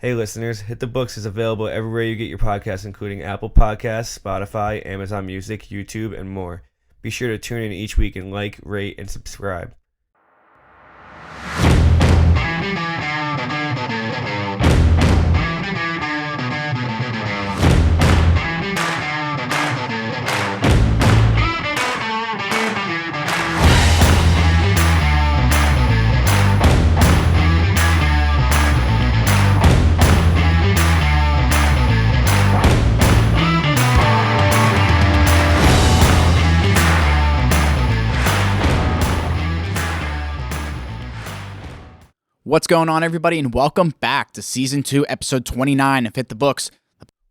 Hey listeners, Hit the Books is available everywhere you get your podcasts, including Apple Podcasts, Spotify, Amazon Music, YouTube, and more. Be sure to tune in each week and like, rate, and subscribe. What's going on, everybody, and welcome back to Season 2, Episode 29 of Hit the Books.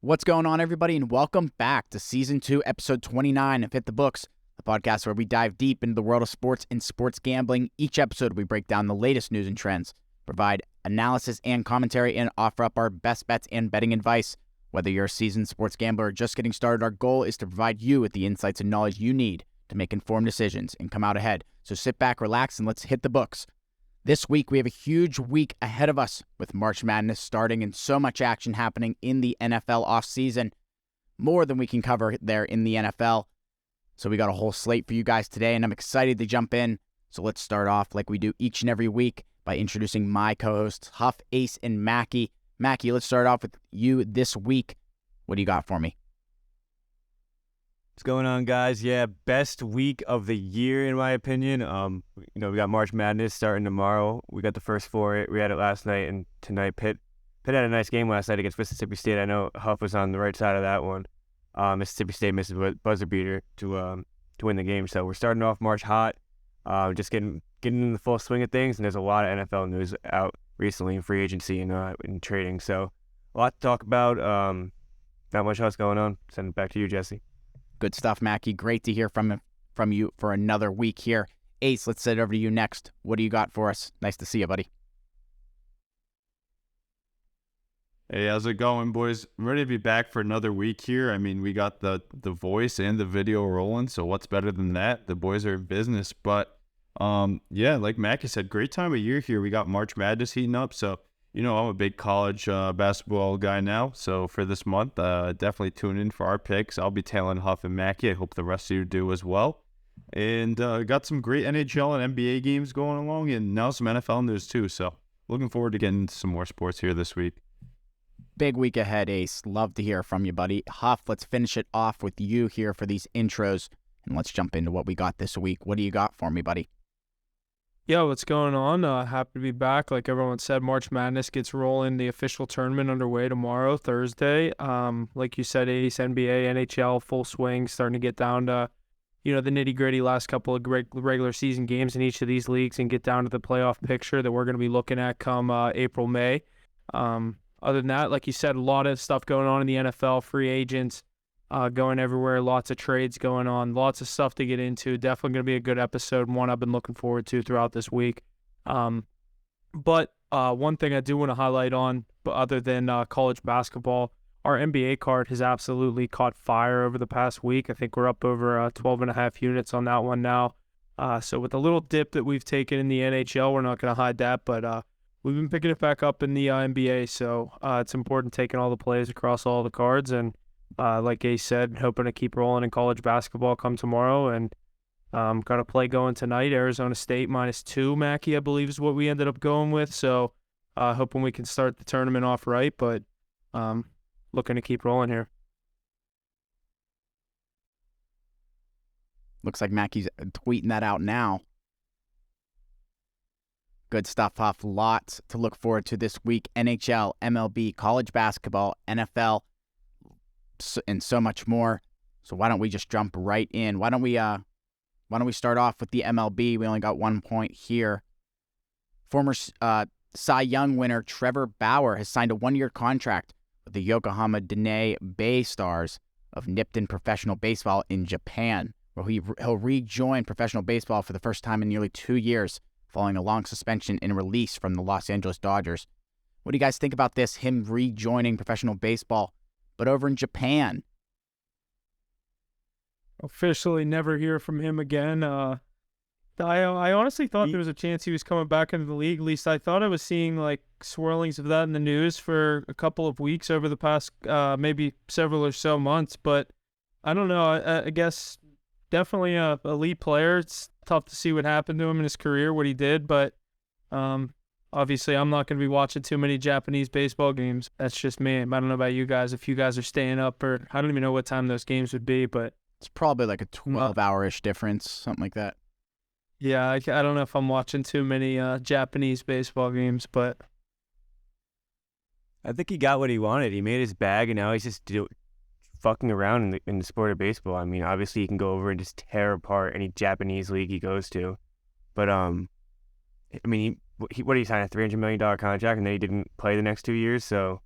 What's going on, everybody, and welcome back to Season 2, Episode 29 of Hit the Books, the podcast where we dive deep into the world of sports and sports gambling. Each episode, we break down the latest news and trends, provide analysis and commentary, and offer up our best bets and betting advice. Whether you're a seasoned sports gambler or just getting started, our goal is to provide you with the insights and knowledge you need to make informed decisions and come out ahead. So sit back, relax, and let's hit the books. This week, we have a huge week ahead of us with March Madness starting and so much action happening in the NFL offseason. More than we can cover there in the NFL. So we got a whole slate for you guys today, and I'm excited to jump in. So let's start off like we do each and every week by introducing my co-hosts, Huff, Ace, and Mackie. Mackie, let's start off with you this week. What do you got for me? What's going on, guys? Yeah, best week of the year, in my opinion. We got March Madness starting tomorrow. We got the first four. We had it last night, and tonight Pitt had a nice game last night against Mississippi State. I know Huff was on the right side of that one. Mississippi State missed a buzzer beater to win the game. So we're starting off March hot. Just getting in the full swing of things, and there's a lot of NFL news out recently in free agency and in trading. So a lot to talk about. Not much else going on. Send it back to you, Jesse. Good stuff, Mackie. Great to hear from you for another week here. Ace, let's send it over to you next. What do you got for us? Nice to see you, buddy. Hey, how's it going, boys? I'm ready to be back for another week here. I mean, we got the voice and the video rolling, so what's better than that? The boys are in business. But, yeah, like Mackie said, great time of year here. We got March Madness heating up, so I'm a big college basketball guy now, so for this month, definitely tune in for our picks. I'll be tailing Huff and Mackie. I hope the rest of you do as well. And got some great NHL and NBA games going along, and now some NFL news too, so looking forward to getting into some more sports here this week. Big week ahead, Ace. Love to hear from you, buddy. Huff, let's finish it off with you here for these intros, and let's jump into what we got this week. What do you got for me, buddy? Yo, what's going on? Happy to be back. Like everyone said, March Madness gets rolling. The official tournament underway tomorrow, Thursday. Like you said, Ace, NBA, NHL, full swing, starting to get down to, the nitty-gritty last couple of regular season games in each of these leagues and get down to the playoff picture that we're going to be looking at come April, May. Other than that, like you said, a lot of stuff going on in the NFL, free agents, going everywhere, lots of trades going on, lots of stuff to get into. Definitely going to be a good episode, one I've been looking forward to throughout this week. But one thing I do want to highlight on, but other than college basketball, our NBA card has absolutely caught fire over the past week. I think we're up over 12.5 units on that one now. So with the little dip that we've taken in the NHL, we're not going to hide that, but we've been picking it back up in the NBA. So it's important taking all the plays across all the cards, and like Ace said, hoping to keep rolling in college basketball come tomorrow, and got a play going tonight. Arizona State -2, Mackie, I believe is what we ended up going with. So hoping we can start the tournament off right, but looking to keep rolling here. Looks like Mackie's tweeting that out now. Good stuff, Huff. Lots to look forward to this week. NHL, MLB, college basketball, NFL, and so much more. So why don't we just jump right in? Why don't we start off with the MLB? We only got 1 point here. Former Cy Young winner Trevor Bauer has signed a 1-year contract with the Yokohama Dene Bay Stars of Nippon Professional Baseball in Japan, where he'll rejoin professional baseball for the first time in nearly 2 years, following a long suspension and release from the Los Angeles Dodgers. What do you guys think about this, him rejoining professional baseball, but over in Japan? Officially never hear from him again. I honestly thought there was a chance he was coming back into the league. At least I thought I was seeing like swirlings of that in the news for a couple of weeks over the past maybe several or so months. But I don't know. I guess definitely a elite player. It's tough to see what happened to him in his career, what he did. But obviously, I'm not going to be watching too many Japanese baseball games. That's just me. I don't know about you guys. If you guys are staying up, or I don't even know what time those games would be, but It's probably like a 12-hour-ish difference, something like that. yeah, I don't know if I'm watching too many Japanese baseball games, but I think he got what he wanted. He made his bag, and now he's just fucking around in the sport of baseball. I mean, obviously he can go over and just tear apart any Japanese league he goes to. But I mean, what did he sign, a $300 million contract, and then he didn't play the next 2 years? So,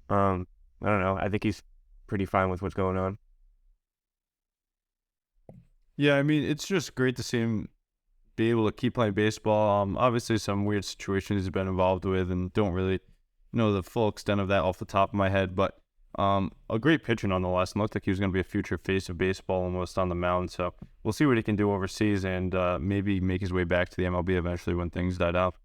I don't know. I think he's pretty fine with what's going on. Yeah, I mean, it's just great to see him be able to keep playing baseball. Obviously, some weird situations he's been involved with, and don't really know the full extent of that off the top of my head. But a great pitcher nonetheless, and looked like he was going to be a future face of baseball almost on the mound. So we'll see what he can do overseas, and maybe make his way back to the MLB eventually when things die out.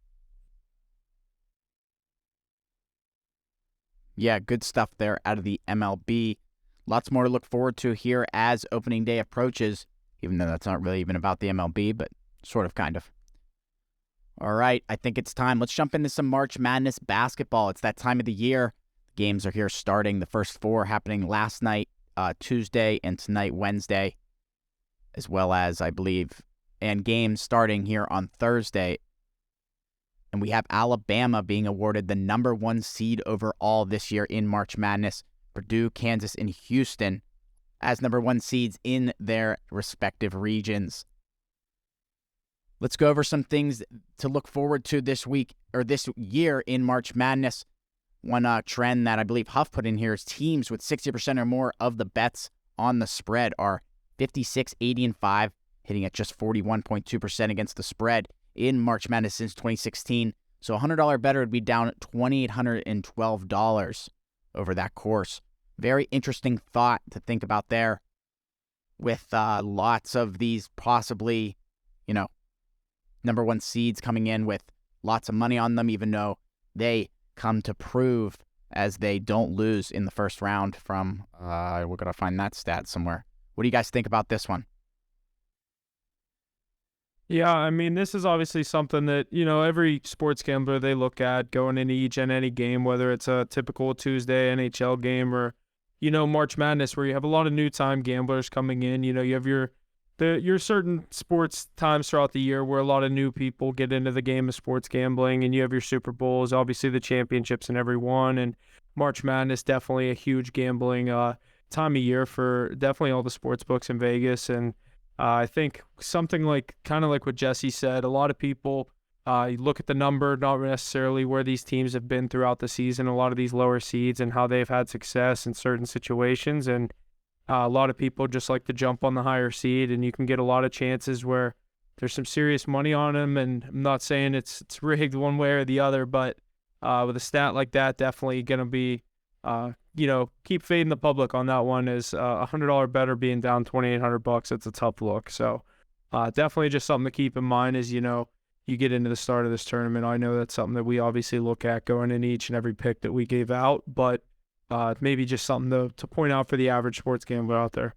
Yeah, good stuff there out of the MLB. Lots more to look forward to here as opening day approaches, even though that's not really even about the MLB, but sort of, kind of. All right, I think it's time. Let's jump into some March Madness basketball. It's that time of the year. Games are here starting. The first four happening last night, Tuesday, and tonight, Wednesday, as well as, I believe, and games starting here on Thursday. And we have Alabama being awarded the number 1 seed overall this year in March Madness. Purdue, Kansas, and Houston as number 1 seeds in their respective regions. Let's go over some things to look forward to this week or this year in March Madness. One trend that I believe Huff put in here is teams with 60% or more of the bets on the spread are 56, 80, and 5, hitting at just 41.2% against the spread in March Madness since 2016. So a $100 better would be down at $2,812 over that course. Very interesting thought to think about there, with lots of these possibly, number 1 seeds coming in with lots of money on them, even though they come to prove as they don't lose in the first round from, we're going to find that stat somewhere. What do you guys think about this one? yeah, I mean, this is obviously something that, every sports gambler, they look at going into each and any game, whether it's a typical Tuesday NHL game or, March Madness, where you have a lot of new time gamblers coming in. You have your certain sports times throughout the year where a lot of new people get into the game of sports gambling, and you have your Super Bowls, obviously the championships in every one, and March Madness, definitely a huge gambling time of year for definitely all the sports books in Vegas. And I think something kind of like what Jesse said, a lot of people you look at the number, not necessarily where these teams have been throughout the season, a lot of these lower seeds and how they've had success in certain situations. And a lot of people just like to jump on the higher seed, and you can get a lot of chances where there's some serious money on them. And I'm not saying it's rigged one way or the other, but with a stat like that, definitely going to be, keep fading the public on that one. Is a $100 better being down $2,800. It's a tough look. So definitely just something to keep in mind as, you get into the start of this tournament. I know that's something that we obviously look at going in each and every pick that we gave out, but maybe just something to point out for the average sports gambler out there.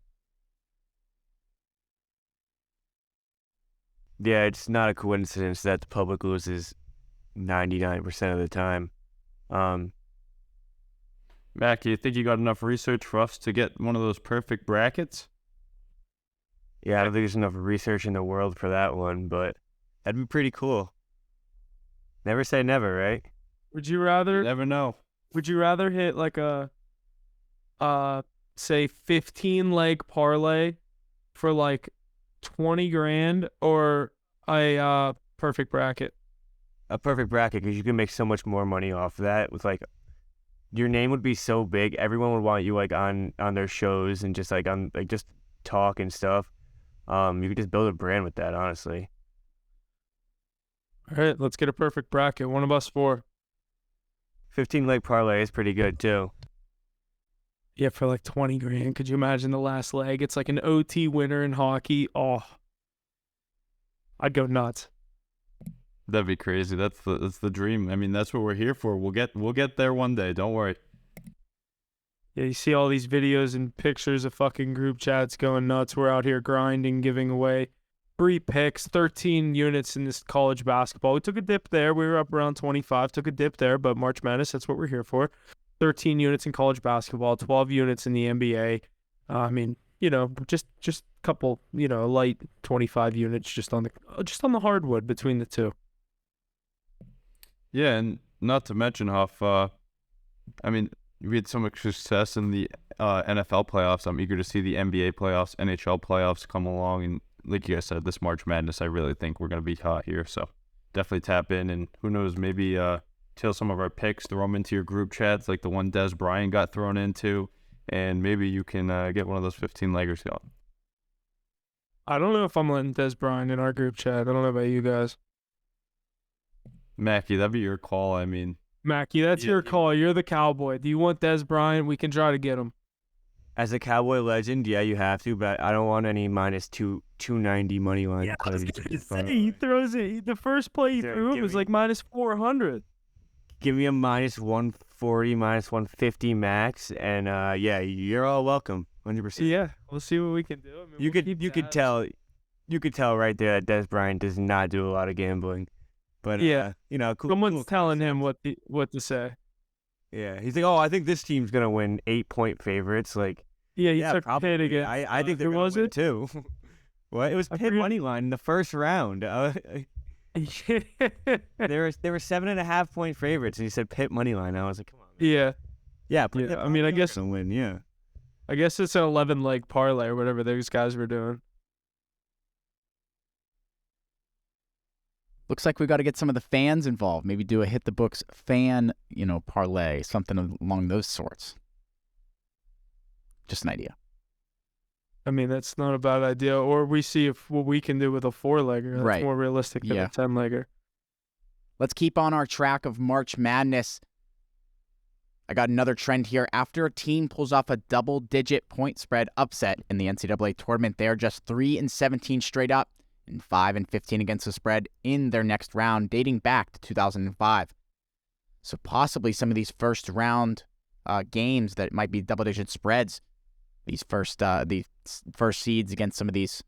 Yeah, it's not a coincidence that the public loses 99% of the time. Mac, you think you got enough research for us to get one of those perfect brackets? Yeah, I don't think there's enough research in the world for that one, but that'd be pretty cool. Never say never, right? Would you rather? You never know. Would you rather hit like a, say 15 leg parlay for like 20 grand, or a perfect bracket? A perfect bracket, because you can make so much more money off that. With your name would be so big, everyone would want you on their shows and just just talk and stuff. You could just build a brand with that, honestly. All right, let's get a perfect bracket. One of us 4. 15 leg parlay is pretty good too. Yeah, for like 20 grand. Could you imagine the last leg? It's like an OT winner in hockey. Oh, I'd go nuts. That'd be crazy. That's the dream. I mean, that's what we're here for. We'll get there one day. Don't worry. Yeah, you see all these videos and pictures of fucking group chats going nuts. We're out here grinding, giving away free picks, 13 units in this college basketball. We took a dip there. We were up around 25, took a dip there, but March Madness, that's what we're here for. 13 units in college basketball, 12 units in the NBA. I mean, just a couple, light 25 units just on the hardwood between the two. Yeah, and not to mention, Huff, I mean, we had so much success in the NFL playoffs. I'm eager to see the NBA playoffs, NHL playoffs come along. And like you guys said, this March Madness, I really think we're going to be hot here. So definitely tap in. And who knows, maybe tell some of our picks, throw them into your group chats like the one Des Bryant got thrown into. And maybe you can get one of those 15-leggers going. I don't know if I'm letting Des Bryant in our group chat. I don't know about you guys. Mackie, that'd be your call. I mean, Mackie, that's your call. You're the cowboy. Do you want Des Bryant? We can try to get him. As a Cowboy legend, yeah, you have to, but I don't want any minus 290 money line. Yeah, I was gonna say, he throws it. The first play he threw it was like minus 400. Give me a minus 140, minus 150 max, and yeah, you're all welcome, 100%. Yeah, we'll see what we can do. I mean, you could tell right there that Des Bryant does not do a lot of gambling. But yeah, cool. Someone's telling him what to say. Yeah, he's like, oh, I think this team's gonna win 8-point favorites. Like, yeah, probably. Pitt against, I think they're gonna win too. What? It was Pitt money line in the first round. They were 7.5-point favorites, and he said Pitt money line. I was like, come on. Man. Yeah. I mean, I guess gonna win. Yeah. I guess it's an 11-leg parlay or whatever those guys were doing. Looks like we got to get some of the fans involved. Maybe do a hit the books fan, parlay, something along those sorts. Just an idea. I mean, that's not a bad idea. Or we see what we can do with a 4-legger. That's more realistic than a 10-legger. Let's keep on our track of March Madness. I got another trend here. After a team pulls off a double-digit point spread upset in the NCAA tournament, they are just 3-17 straight up and 5-15 against the spread in their next round, dating back to 2005. So possibly some of these first-round games that might be double-digit spreads, these first seeds against some of these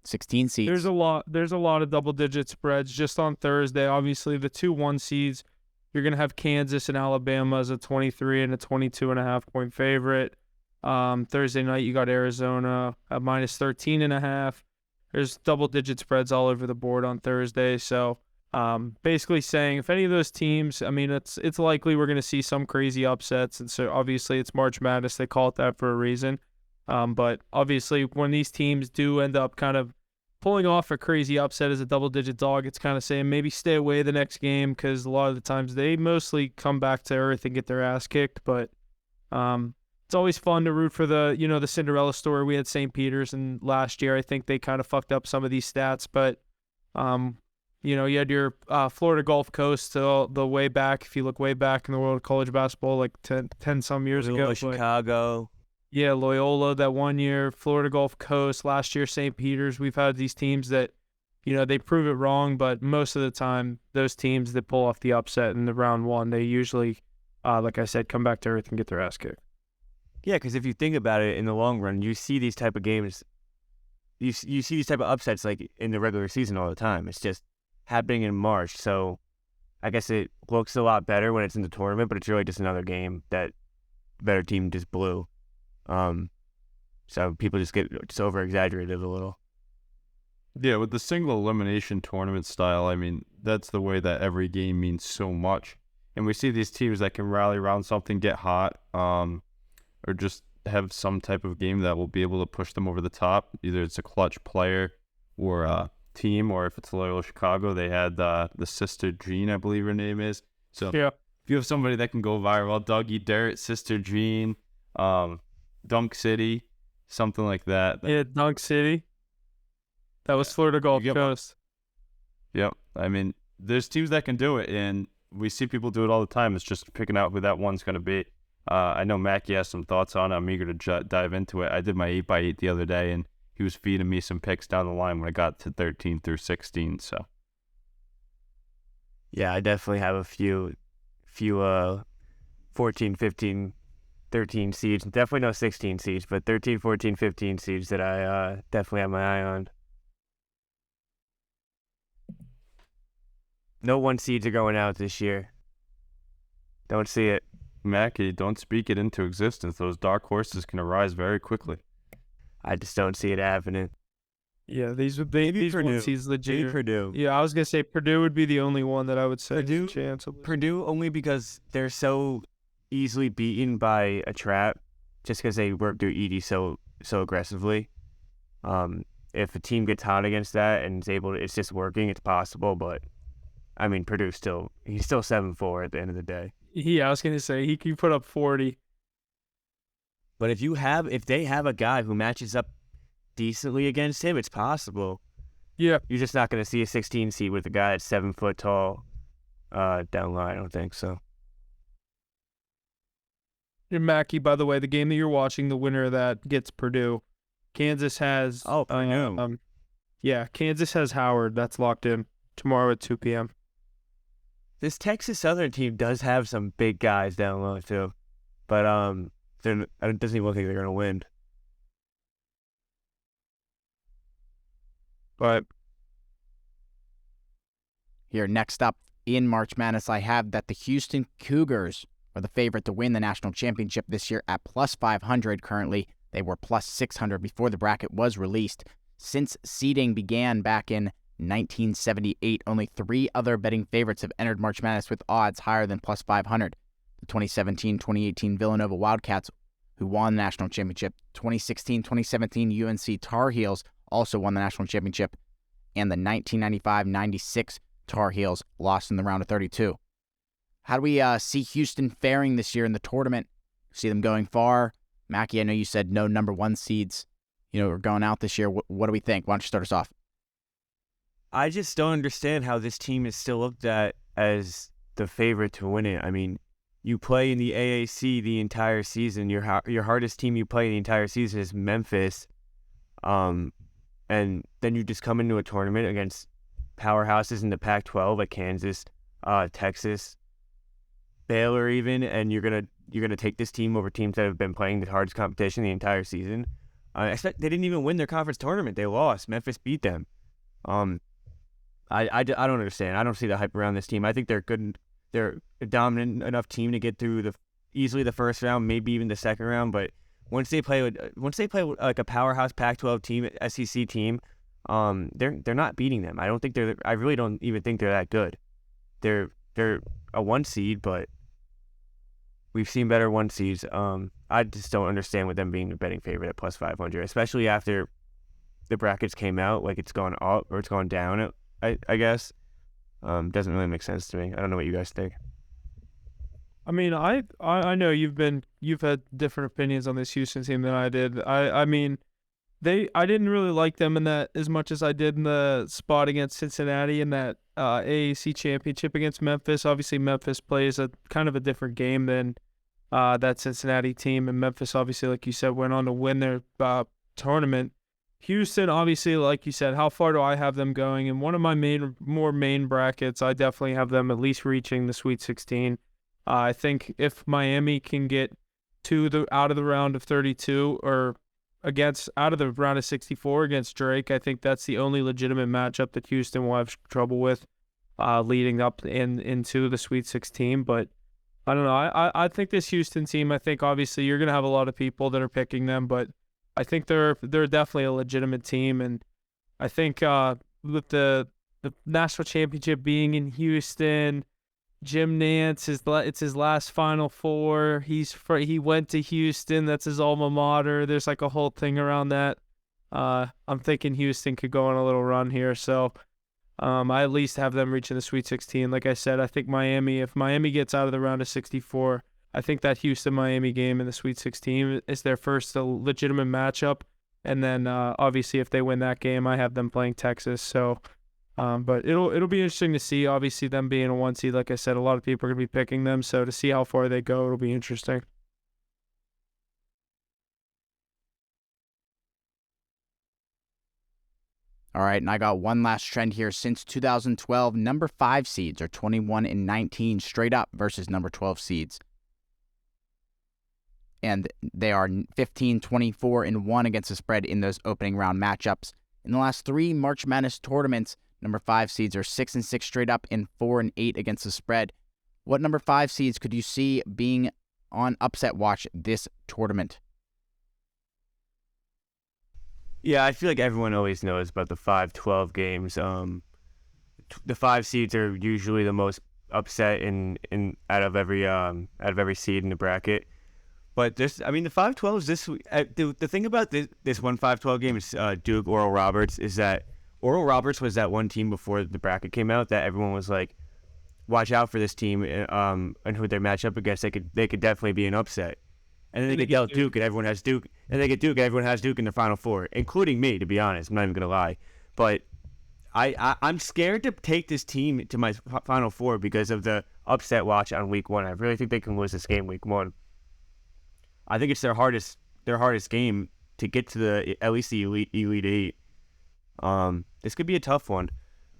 16 seeds. There's a lot of double-digit spreads just on Thursday. Obviously, the 2-1 seeds, you're going to have Kansas and Alabama as a 23 and a 22.5-point favorite. Thursday night, you got Arizona at minus 13.5. There's double-digit spreads all over the board on Thursday. So basically saying if any of those teams, I mean, it's likely we're going to see some crazy upsets. And so obviously it's March Madness. They call it that for a reason. But obviously when these teams do end up kind of pulling off a crazy upset as a double-digit dog, it's kind of saying maybe stay away the next game because a lot of the times they mostly come back to earth and get their ass kicked. But it's always fun to root for the Cinderella story. We had St. Peter's, and last year I think they kind of fucked up some of these stats. But, you had your Florida Gulf Coast the way back, if you look way back in the world of college basketball, like 10 some years ago. Chicago. Yeah, Loyola that one year, Florida Gulf Coast, last year St. Peter's. We've had these teams that, they prove it wrong, but most of the time, those teams that pull off the upset in the round one, they usually, like I said, come back to earth and get their ass kicked. Yeah, because if you think about it in the long run, you see these type of games, you see these type of upsets like in the regular season all the time. It's just happening in March, so I guess it looks a lot better when it's in the tournament, but it's really just another game that the better team just blew. So people just over-exaggerated a little. Yeah, with the single elimination tournament style, I mean, that's the way that every game means so much. And we see these teams that can rally around something, get hot, or just have some type of game that will be able to push them over the top. Either it's a clutch player or a team, or if it's Loyola Chicago, they had the Sister Jean, I believe her name is. So yeah. If you have somebody that can go viral, Dougie Derritt, Sister Jean, Dunk City, something like that. Yeah, Dunk City. That was Florida Gulf Coast. Yep. I mean, there's teams that can do it, and we see people do it all the time. It's just picking out who that one's going to be. I know Mackie has some thoughts on it. I'm eager to dive into it. I did my 8x8 the other day, and he was feeding me some picks down the line when I got to 13 through 16. So Yeah, I definitely have a few 14, 15, 13 seeds. Definitely no 16 seeds, but 13, 14, 15 seeds that I definitely have my eye on. No 1 seeds are going out this year. Don't see it. Mackie, don't speak it into existence. Those dark horses can arise very quickly. I just don't see it happening. Yeah, these Purdue. one seeds legit. Maybe Purdue. Yeah, I was gonna say Purdue would be the only one that I would say Purdue? has a chance. Purdue only because they're so easily beaten by a trap, just because they work through Edie so aggressively. If a team gets hot against that and is able to, it's just working, it's possible. But I mean, he's still 7-4 at the end of the day. Yeah, I was gonna say he can put up 40. But if they have a guy who matches up decently against him, it's possible. Yeah. You're just not going to see a 16 seed with a guy that's 7 foot tall down line. I don't think so. And Mackie, by the way, the game that you're watching, the winner of that gets Purdue. Kansas has Purdue. Kansas has Howard. That's locked in tomorrow at 2 p.m. This Texas Southern team does have some big guys down low too, but it doesn't even look like they're going to win. But Here, next up in March Madness, I have that the Houston Cougars are the favorite to win the national championship this year at plus 500 currently. They were plus 600 before the bracket was released. Since seeding began back in 1978, only 3 other betting favorites have entered March Madness with odds higher than plus 500. The 2017-2018 Villanova Wildcats, who won the national championship. 2016-2017 UNC Tar Heels also won the national championship. And the 1995-96 Tar Heels lost in the round of 32. How do we see Houston faring this year in the tournament? See them going far? Mackie, I know you said no number 1 seeds, are going out this year. What do we think? Why don't you start us off? I just don't understand how this team is still looked at as the favorite to win it. I mean, you play in the AAC the entire season. Your hardest team you play the entire season is Memphis, and then you just come into a tournament against powerhouses in the Pac-12 like Kansas, Texas, Baylor even, and you're gonna take this team over teams that have been playing the hardest competition the entire season. They didn't even win their conference tournament. They lost. Memphis beat them. I don't understand. I don't see the hype around this team. I think they're good. They're a dominant enough team to get through easily the first round, maybe even the second round. But once they play with like a powerhouse Pac-12 team, SEC team, they're not beating them. I really don't even think they're that good. They're a 1 seed, but we've seen better 1 seeds. I just don't understand with them being a betting favorite at plus 500, especially after the brackets came out. Like it's gone up or it's gone down. I guess. Doesn't really make sense to me. I don't know what you guys think. I mean, I know you've had different opinions on this Houston team than I did. I mean, I didn't really like them in that as much as I did in the spot against Cincinnati in that AAC championship against Memphis. Obviously, Memphis plays a kind of a different game than that Cincinnati team, and Memphis, obviously, like you said, went on to win their tournament. Houston, obviously, like you said, how far do I have them going? In one of my main brackets, I definitely have them at least reaching the Sweet 16. I think if Miami can get out of the round of 32 or out of the round of 64 against Drake, I think that's the only legitimate matchup that Houston will have trouble with leading up into the Sweet 16. But I don't know. I think this Houston team, I think obviously you're going to have a lot of people that are picking them, but I think they're definitely a legitimate team, and I think with the national championship being in Houston, Jim Nance it's his last Final Four. He went to Houston. That's his alma mater. There's like a whole thing around that. I'm thinking Houston could go on a little run here, so I at least have them reaching the Sweet 16. Like I said, I think if Miami gets out of the round of 64. I think that Houston-Miami game in the Sweet 16 is their first legitimate matchup. And then, obviously, if they win that game, I have them playing Texas. So, but it'll be interesting to see. Obviously, them being a 1 seed, like I said, a lot of people are going to be picking them. So to see how far they go, it'll be interesting. All right, and I got one last trend here. Since 2012, number 5 seeds are 21-19 straight up versus number 12 seeds. And they are 15-24-1 against the spread in those opening round matchups. In the last 3 March Madness tournaments, number 5 seeds are 6-6 straight up and 4-8 against the spread. What number 5 seeds could you see being on upset watch this tournament? Yeah, I feel like everyone always knows about the 5-12 games. The 5 seeds are usually the most upset in out of every seed in the bracket. But the 5-12s this week. The thing about this one 5-12 game is Duke Oral Roberts is that Oral Roberts was that one team before the bracket came out that everyone was like, watch out for this team and who they match up against. They could definitely be an upset. And then they get Duke, and everyone has Duke. And they get Duke, and everyone has Duke in their Final Four, including me, to be honest. I'm not even going to lie. But I'm scared to take this team to my Final Four because of the upset watch on week 1. I really think they can lose this game week 1. I think it's their hardest game to get to at least the Elite 8. This could be a tough one.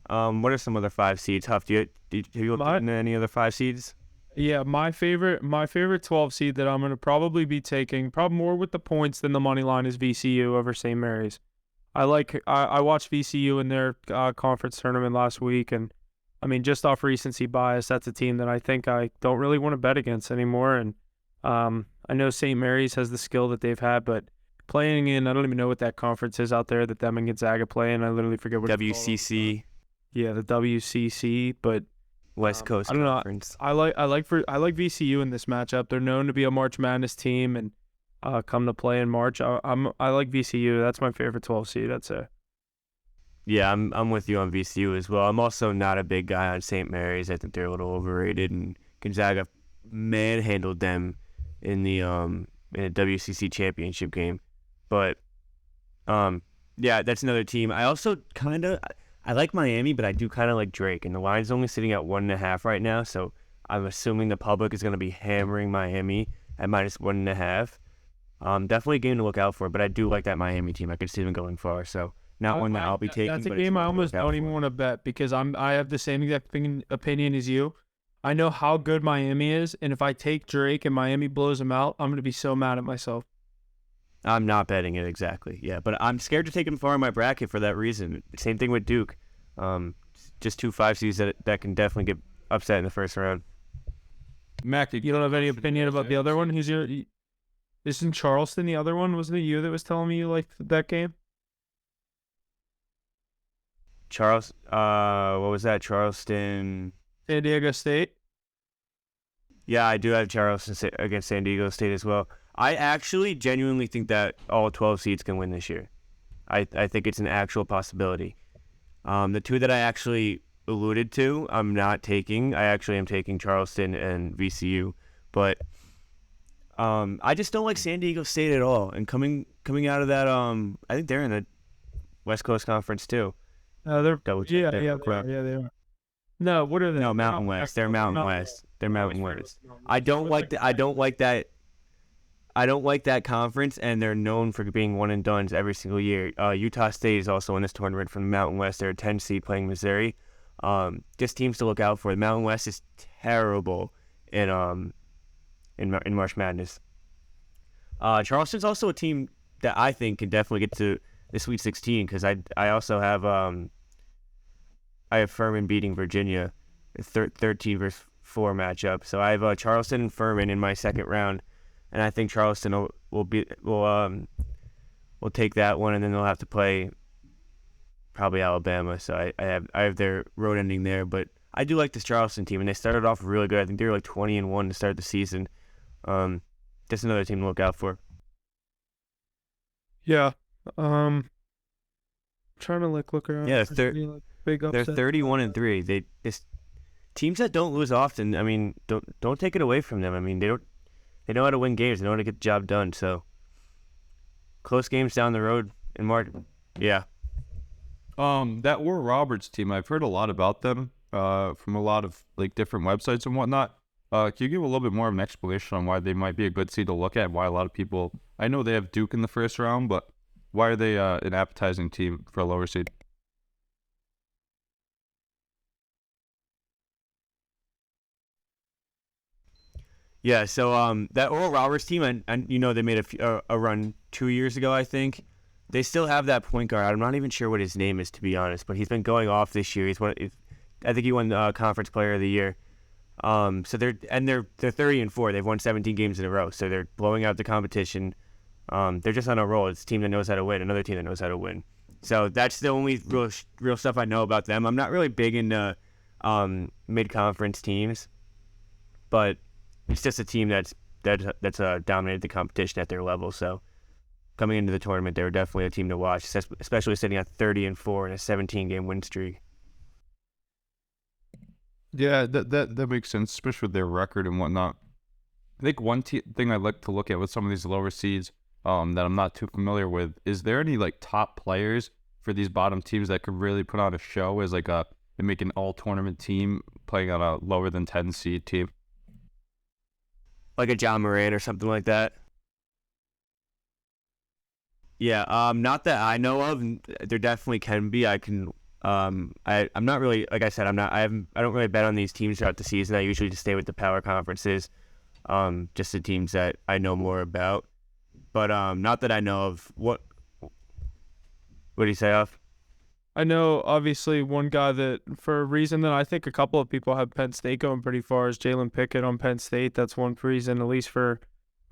What are some other 5 seeds? Huff, have you looked into any other 5 seeds? Yeah, my favorite 12 seed that I'm going to probably be taking, probably more with the points than the money line, is VCU over St. Mary's. I watched VCU in their conference tournament last week, and I mean, just off recency bias, that's a team that I think I don't really want to bet against anymore. And I know St. Mary's has the skill that they've had, but playing in, I don't even know what that conference is out there that them and Gonzaga play in. I literally forget what WCC. Yeah, the WCC, but West Coast I don't Conference. know. I like VCU in this matchup. They're known to be a March Madness team and come to play in March. I like VCU. That's my favorite 12 seed. That's it. Yeah, I'm with you on VCU as well. I'm also not a big guy on St. Mary's. I think they're a little overrated, and Gonzaga manhandled them in the WCC championship game. But yeah, that's another team. I also I like Miami, but I do kind of like Drake, and the line's only sitting at 1.5 right now, so I'm assuming the public is going to be hammering Miami at -1.5. Definitely a game to look out for, but I do like that Miami team. I could see them going far, so not one that I'll be taking. That's a but game I almost don't even want to bet because I have the same exact opinion as you. I know how good Miami is, and if I take Drake and Miami blows them out, I'm going to be so mad at myself. I'm not betting it exactly, yeah, but I'm scared to take him far in my bracket for that reason. Same thing with Duke. Just 2 5 seeds that can definitely get upset in the first round. Mac, You don't have any opinion about the other one? Isn't Charleston the other one? Wasn't it you that was telling me you liked that game? What was that? Charleston. San Diego State? Yeah, I do have Charleston against San Diego State as well. I actually genuinely think that all 12 seeds can win this year. I think it's an actual possibility. The 2 that I actually alluded to, I'm not taking. I actually am taking Charleston and VCU, but I just don't like San Diego State at all. And coming out of that, I think they're in the West Coast Conference too. They're Yeah, they are. No, what are they? No, Mountain West. They're Mountain West. They're Mountain West. I don't like that. I don't like that conference, and they're known for being one and dones every single year. Utah State is also in this tournament from the Mountain West. They're a 10 seed playing Missouri. Just teams to look out for. The Mountain West is terrible in March Madness. Charleston's also a team that I think can definitely get to the Sweet 16 because I also have Furman beating Virginia, 13 versus 4 matchup. So I have Charleston and Furman in my second round. And I think Charleston will take that one, and then they'll have to play probably Alabama. So I have their road ending there, but I do like this Charleston team, and they started off really good. I think they were like 20-1 to start the season. Just another team to look out for. Yeah. Trying to look around. Yeah, they're big upset. They're 31-3. Teams that don't lose often. I mean, don't take it away from them. I mean, they know how to win games. They know how to get the job done. So, close games down the road in March. Yeah. That Oral Roberts team, I've heard a lot about them from a lot of like different websites and whatnot. Can you give a little bit more of an explanation on why they might be a good seed to look at? Why a lot of people, I know they have Duke in the first round, but why are they an appetizing team for a lower seed? Yeah, so that Oral Roberts team, and they made a run 2 years ago, I think. They still have that point guard. I'm not even sure what his name is, to be honest, but he's been going off this year. I think he won the Conference Player of the Year. So they're 30-4. They've won 17 games in a row, so they're blowing out the competition. They're just on a roll. It's a team that knows how to win, another team that knows how to win. So that's the only real stuff I know about them. I'm not really big into mid-conference teams, but it's just a team that's dominated the competition at their level. So coming into the tournament, they were definitely a team to watch, especially sitting at 30-4 in a 17-game win streak. Yeah, that makes sense, especially with their record and whatnot. I think one thing I like to look at with some of these lower seeds that I'm not too familiar with is there any like top players for these bottom teams that could really put on a show as like and make an all tournament team playing on a lower than 10 seed team? Like a John Moran or something like that. Yeah, not that I know of. There definitely can be. I'm not really, like I said, I don't really bet on these teams throughout the season. I usually just stay with the power conferences, just the teams that I know more about. But not that I know of. What do you say, Off? I know, obviously, one guy that, for a reason that I think a couple of people have Penn State going pretty far, is Jalen Pickett on Penn State. That's one reason, at least for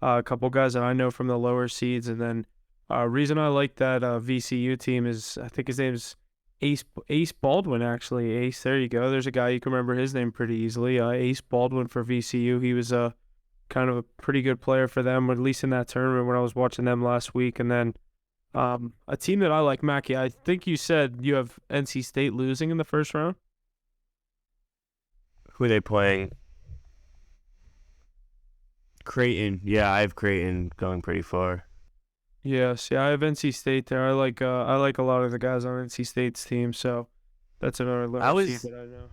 a couple guys that I know from the lower seeds. And then reason I like that VCU team is, I think his name is Ace Baldwin, actually. Ace, there you go. There's a guy you can remember his name pretty easily. Ace Baldwin for VCU. He was kind of a pretty good player for them, at least in that tournament when I was watching them last week. And then a team that I like, Mackie, I think you said you have NC State losing in the first round. Who are they playing? Creighton. Yeah, I have Creighton going pretty far. Yes, yeah, I have NC State there. I like a lot of the guys on NC State's team, so that's another little seed that I know.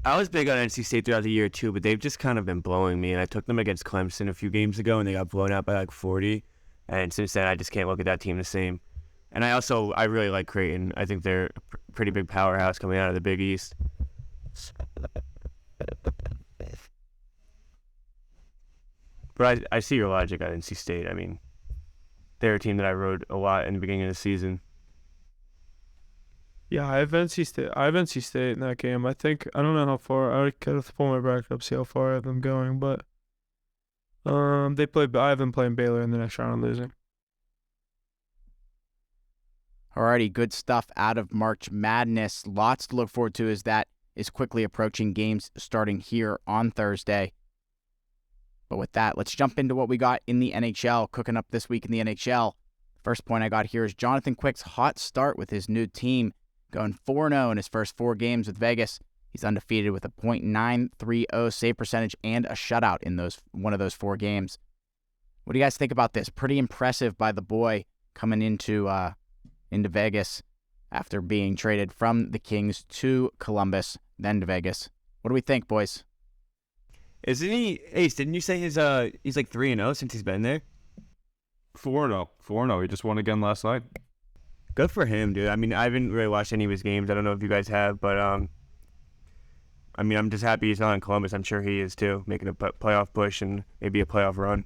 I was big on NC State throughout the year too, but they've just kind of been blowing me. And I took them against Clemson a few games ago, and they got blown out by like 40. And since then, I just can't look at that team the same. And I really like Creighton. I think they're a pretty big powerhouse coming out of the Big East. But I see your logic on NC State. I mean, they're a team that I rode a lot in the beginning of the season. Yeah, I have NC State. I have NC State in that game. I don't know how far. I gotta pull my bracket up, see how far I have them going. But I have them playing Baylor in the next round and losing. Alrighty, good stuff out of March Madness. Lots to look forward to as that is quickly approaching, games starting here on Thursday. But with that, let's jump into what we got in the NHL, cooking up this week in the NHL. First point I got here is Jonathan Quick's hot start with his new team, going 4-0 in his first 4 games with Vegas. He's undefeated with a .930 save percentage and a shutout in one of those 4 games. What do you guys think about this? Pretty impressive by the boy coming into Vegas after being traded from the Kings to Columbus, then to Vegas. What do we think, boys? Isn't he, Ace, didn't you say he's like 3-0 since he's been there? 4-0. 4-0. He just won again last night. Good for him, dude. I mean, I haven't really watched any of his games. I don't know if you guys have, but I mean, I'm just happy he's not in Columbus. I'm sure he is too, making a playoff push and maybe a playoff run.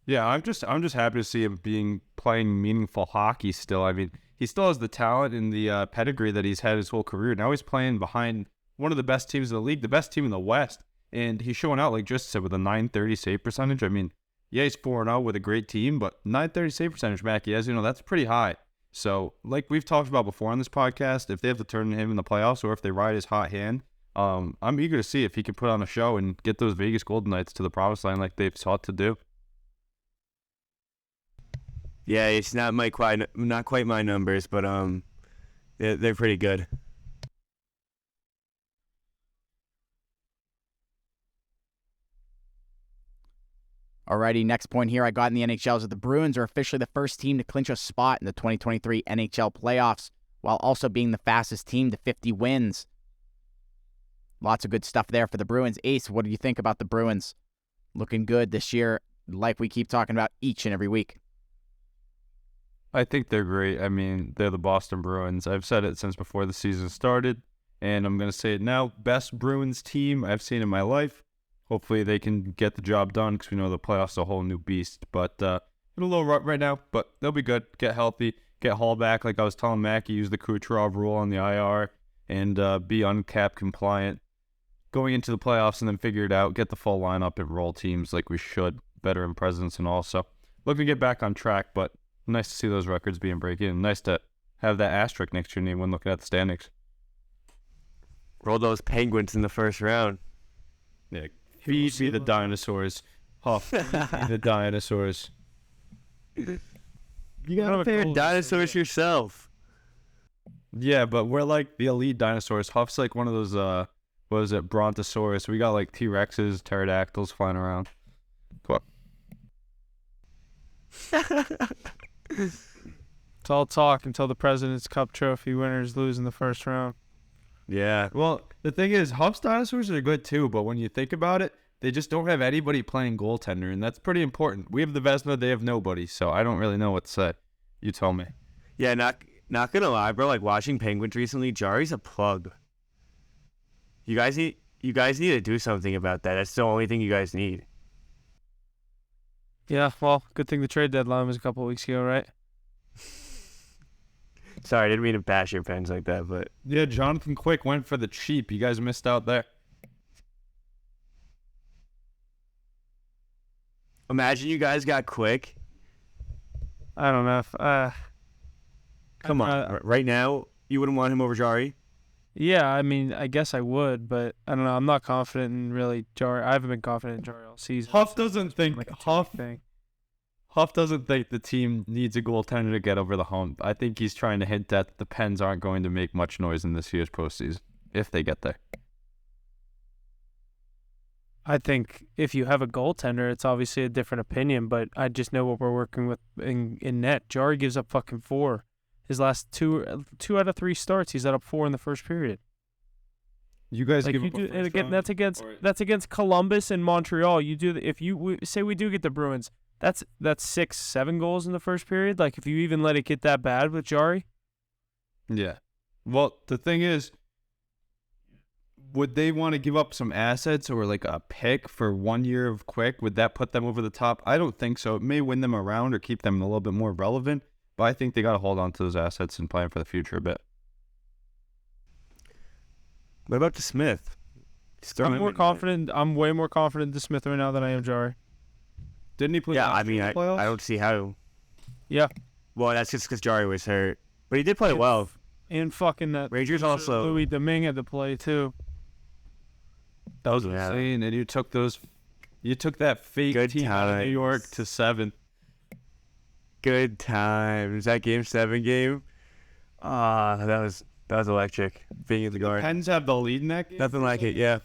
Yeah, I'm just happy to see him playing meaningful hockey still. I mean, he still has the talent and the pedigree that he's had his whole career. Now he's playing behind one of the best teams in the league, the best team in the West, and he's showing out, like just said, with a .930 save percentage. I mean, yeah, he's 4-0 with a great team, but .930 save percentage, Mackie, as you know, that's pretty high. So, like we've talked about before on this podcast, if they have to turn him in the playoffs or if they ride his hot hand, I'm eager to see if he can put on a show and get those Vegas Golden Knights to the promised land like they've sought to do. Yeah, it's not quite my numbers, but they're pretty good. Alrighty, next point here I got in the NHL is that the Bruins are officially the first team to clinch a spot in the 2023 NHL playoffs, while also being the fastest team to 50 wins. Lots of good stuff there for the Bruins. Ace, what do you think about the Bruins? Looking good this year, like we keep talking about each and every week. I think they're great. I mean, they're the Boston Bruins. I've said it since before the season started, and I'm going to say it now. Best Bruins team I've seen in my life. hopefully they can get the job done because we know the playoffs are a whole new beast. But a little rut right now, but they'll be good. Get healthy, get Hall back. Like I was telling Mackie, use the Kucherov rule on the IR and be uncapped compliant going into the playoffs, and then figure it out. Get the full lineup and roll teams like we should. Veteran presence and all. So looking to get back on track, but nice to see those records being breaking. Nice to have that asterisk next to your name when looking at the standings. Roll those Penguins in the first round. Yeah, feed me the dinosaurs. Huff, feed me the dinosaurs. You gotta pair dinosaurs yourself. Yeah, but we're like the elite dinosaurs. Huff's like one of those, what is it, Brontosaurus. We got like T-Rexes, pterodactyls flying around. Come on. It's all talk until the President's Cup trophy winners lose in the first round. Yeah. Well, the thing is, Huff's dinosaurs are good too, but when you think about it, they just don't have anybody playing goaltender, and that's pretty important. We have the Vezina, they have nobody, so I don't really know what to say. You tell me. Yeah, not gonna lie, bro. Like watching Penguins recently, Jari's a plug. You guys need to do something about that. That's the only thing you guys need. Yeah, well, good thing the trade deadline was a couple of weeks ago, right? Sorry, I didn't mean to bash your Pens like that, but Yeah, Jonathan Quick went for the cheap. You guys missed out there. imagine you guys got Quick. I don't know if Come on, right now you wouldn't want him over Jari. Yeah, I mean, I guess I would, but I don't know. I'm not confident in really Jari. I haven't been confident in Jari all season. Huff doesn't think Like a Huff thing. Huff doesn't think the team needs a goaltender to get over the hump. I think he's trying to hint that the Pens aren't going to make much noise in this year's postseason if they get there. I think if you have a goaltender, it's obviously a different opinion, but I just know what we're working with in net. Jari gives up fucking 4. His last two out of 3 starts, he's up 4 in the first period. You guys Like give you up a do, and first again, round? that's against Columbus and Montreal. You do if say we do get the Bruins, that's 6-7 goals in the first period. Like if you even let it get that bad with Jari. Yeah. Well, the thing is, would they want to give up some assets or like a pick for 1 year of Quick? Would that put them over the top? I don't think so. It may win them around or keep them a little bit more relevant, but I think they got to hold on to those assets and plan for the future a bit. What about the Smith? I'm more confident. I'm way more confident in Smith right now than I am Jari. Didn't he play? Yeah, last I mean, year in I the playoffs? don't see how. Yeah, Well, that's just because Jari was hurt, but he did play well. and fucking that Rangers also. Louis Domingue had to play too. That was Yeah. insane. And you took that fake Good team out of New times. York to 7. Good times. That Game 7 game. That was electric. Being in the guard. Pens have the lead in that game. Nothing like it. Yeah.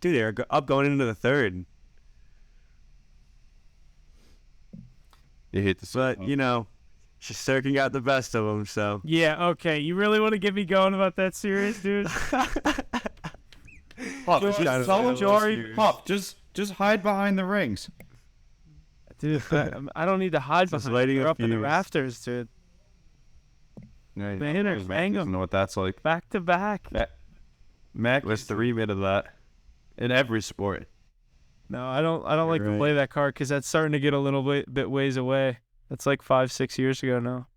Dude, they're up going into the third. You hate to see But, it. you know, Shesterkin got the best of them, so. Yeah, okay. You really want to get me going about that series, dude? Pop, Just just kind of tell a him, little Jari. serious. Pop, just hide behind the rings. Dude, I don't need to hide Just behind. lighting They're a up in the fuse. rafters, dude. Yeah, Banners, bang 'em. doesn't know what that's like. Back to back. Mac was the remit of that in every sport. No, I don't like to Right. play that card because that's starting to get a little bit ways away. That's like 5-6 years ago now.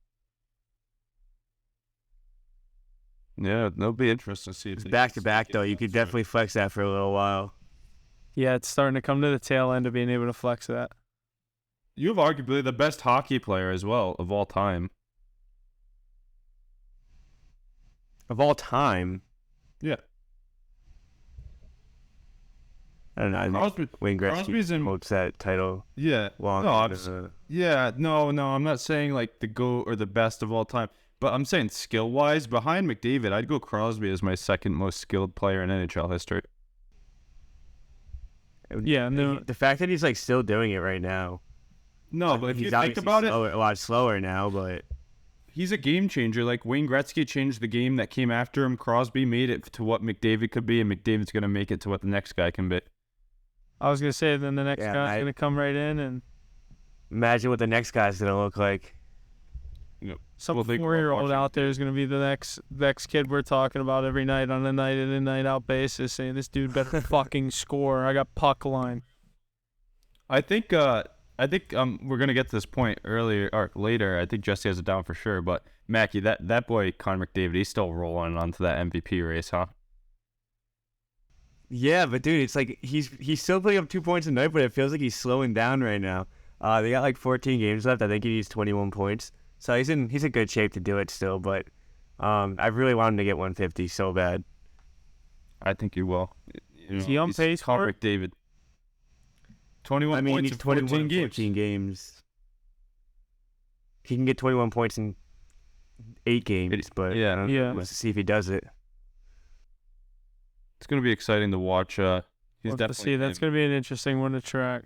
Yeah, it'll be interesting to see. If It's they back can to back, sneak though. in You that could start. definitely flex that for a little while. Yeah, it's starting to come to the tail end of being able to flex that. You have arguably the best hockey player as well of all time. Of all time, Yeah. I don't know. I think Crosby, Wayne Crosby's Gretzky in. holds that title Yeah. long. No, into I'm not saying like the GOAT or the best of all time, but I'm saying skill wise, behind McDavid, I'd go Crosby as my second most skilled player in NHL history. Yeah, no. The fact that he's like still doing it right now. No, but if you He's think obviously about it, a lot slower now, but he's a game changer. Like Wayne Gretzky changed the game that came after him. Crosby made it to what McDavid could be, and McDavid's gonna make it to what the next guy can be. I was gonna say then the next Yeah, guy's gonna come right in and imagine what the next guy's gonna look like. Some Well, they grew up 4-year-old watching out there is going to be the next kid we're talking about every night on a night in and night out basis, saying this dude better fucking score. I got puck line. I think we're gonna get to this point earlier or later. I think Jesse has it down for sure. But Mackie, that boy Connor McDavid, he's still rolling onto that MVP race, huh? Yeah, but dude, it's like he's still putting up 2 points a night, but it feels like he's slowing down right now. They got like 14 games left. I think he needs 21 points, so he's in good shape to do it still. But I really want him to get 150 so bad. I think he will. Is he on pace for Connor it? McDavid. 21 I mean, points he's in 21 14 in games. 14 games. He can get 21 points in 8 games, but yeah. Yeah. let's see if he does it. It's gonna be exciting to watch. He's We'll have to definitely. see. That's going to be an interesting one to track.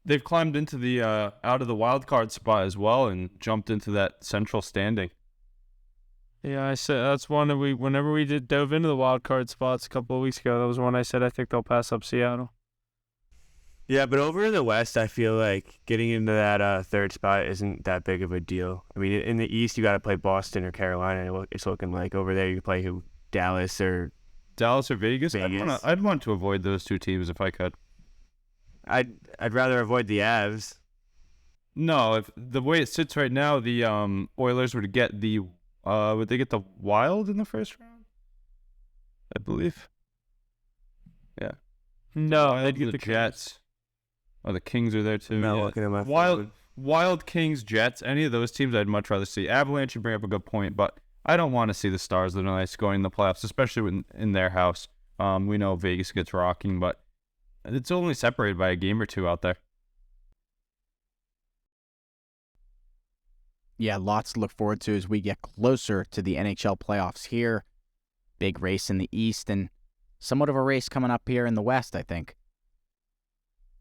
They've climbed into the out of the wild card spot as well and jumped into that central standing. Yeah, I said that's one that whenever we dove into the wild card spots a couple of weeks ago, that was one I said I think they'll pass up Seattle. Yeah, but over in the West, I feel like getting into that third spot isn't that big of a deal. I mean, in the East, you got to play Boston or Carolina. It's looking like over there, you play Dallas or Dallas or Vegas? Vegas. I'd want to avoid those two teams if I could. I'd rather avoid the Avs. No, if the way it sits right now, the Oilers would get would they get the Wild in the first round? I believe. Yeah. No, Wild, they'd get the the Jets. Oh, the Kings are there too. I'm not yeah. looking at my Wild, phone. Kings, Jets. Any of those teams, I'd much rather see. Avalanche, you bring up a good point, but I don't want to see the Stars of the Ice going in the playoffs, especially in their house. We know Vegas gets rocking, but it's only separated by a game or two out there. Yeah, lots to look forward to as we get closer to the NHL playoffs here. Big race in the East and somewhat of a race coming up here in the West, I think.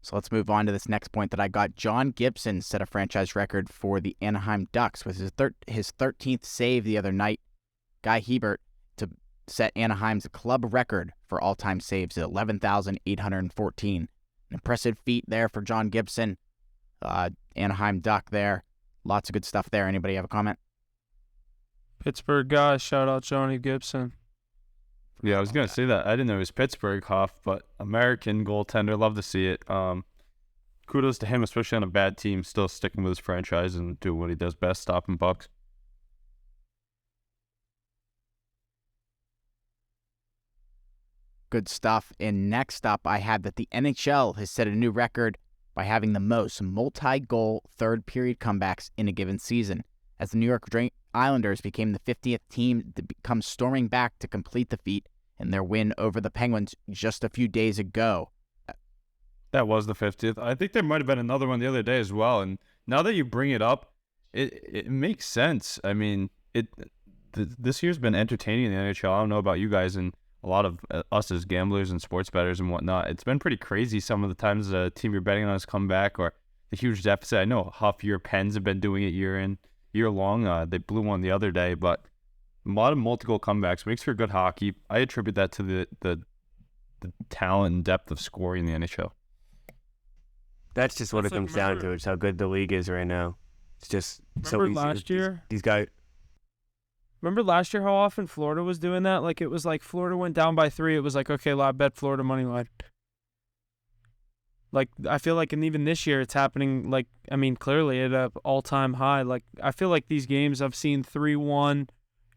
So let's move on to this next point that I got. John Gibson set a franchise record for the Anaheim Ducks with his 13th save the other night. Guy Hebert to set Anaheim's club record for all-time saves at 11,814. An impressive feat there for John Gibson. Anaheim Duck there. Lots of good stuff there. Anybody have a comment? Pittsburgh guy. Shout out Johnny Gibson. Yeah, I was gonna say that. I didn't know it was Pittsburgh, Hoff, but American goaltender. Love to see it. Kudos to him, especially on a bad team, still sticking with his franchise and doing what he does best, stopping pucks. Good stuff. And next up, I had that the NHL has set a new record by having the most multi-goal third-period comebacks in a given season, as the New York Islanders became the 50th team to come storming back to complete the feat in their win over the Penguins just a few days ago. That was the 50th. I think there might have been another one the other day as well. And now that you bring it up, it makes sense. I mean, this year's been entertaining in the NHL. I don't know about you guys and a lot of us as gamblers and sports bettors and whatnot. It's been pretty crazy some of the times a team you're betting on has come back or the huge deficit. I know Huff, your Pens have been doing it year long. They blew one the other day, but a lot of multi-goal comebacks makes for good hockey. I attribute that to the talent and depth of scoring in the NHL. That's just what That's it like, comes down to. It's how good the league is right now. It's just so Remember easy. last year? These guys. Remember last year how often Florida was doing that? Like, it was like Florida went down by 3. It was like, okay, I bet Florida money line. Like, I feel like, and even this year it's happening, like, I mean, clearly at an all-time high. Like, I feel like these games I've seen 3-1.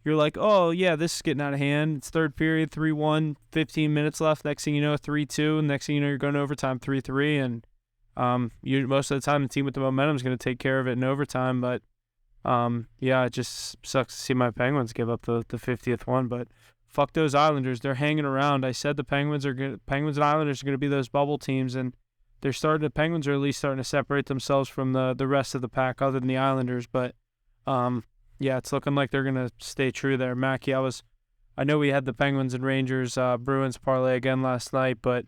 You're like, oh, yeah, this is getting out of hand. It's third period, 3-1, 15 minutes left. Next thing you know, 3-2. And next thing you know, you're going to overtime 3-3. And most of the time, the team with the momentum is going to take care of it in overtime. But, yeah, it just sucks to see my Penguins give up the 50th one. But fuck those Islanders. They're hanging around. I said the Penguins and Islanders are going to be those bubble teams. And the Penguins are at least starting to separate themselves from the rest of the pack other than the Islanders. But, yeah, it's looking like they're going to stay true there. Mackie, I know we had the Penguins and Rangers Bruins parlay again last night, but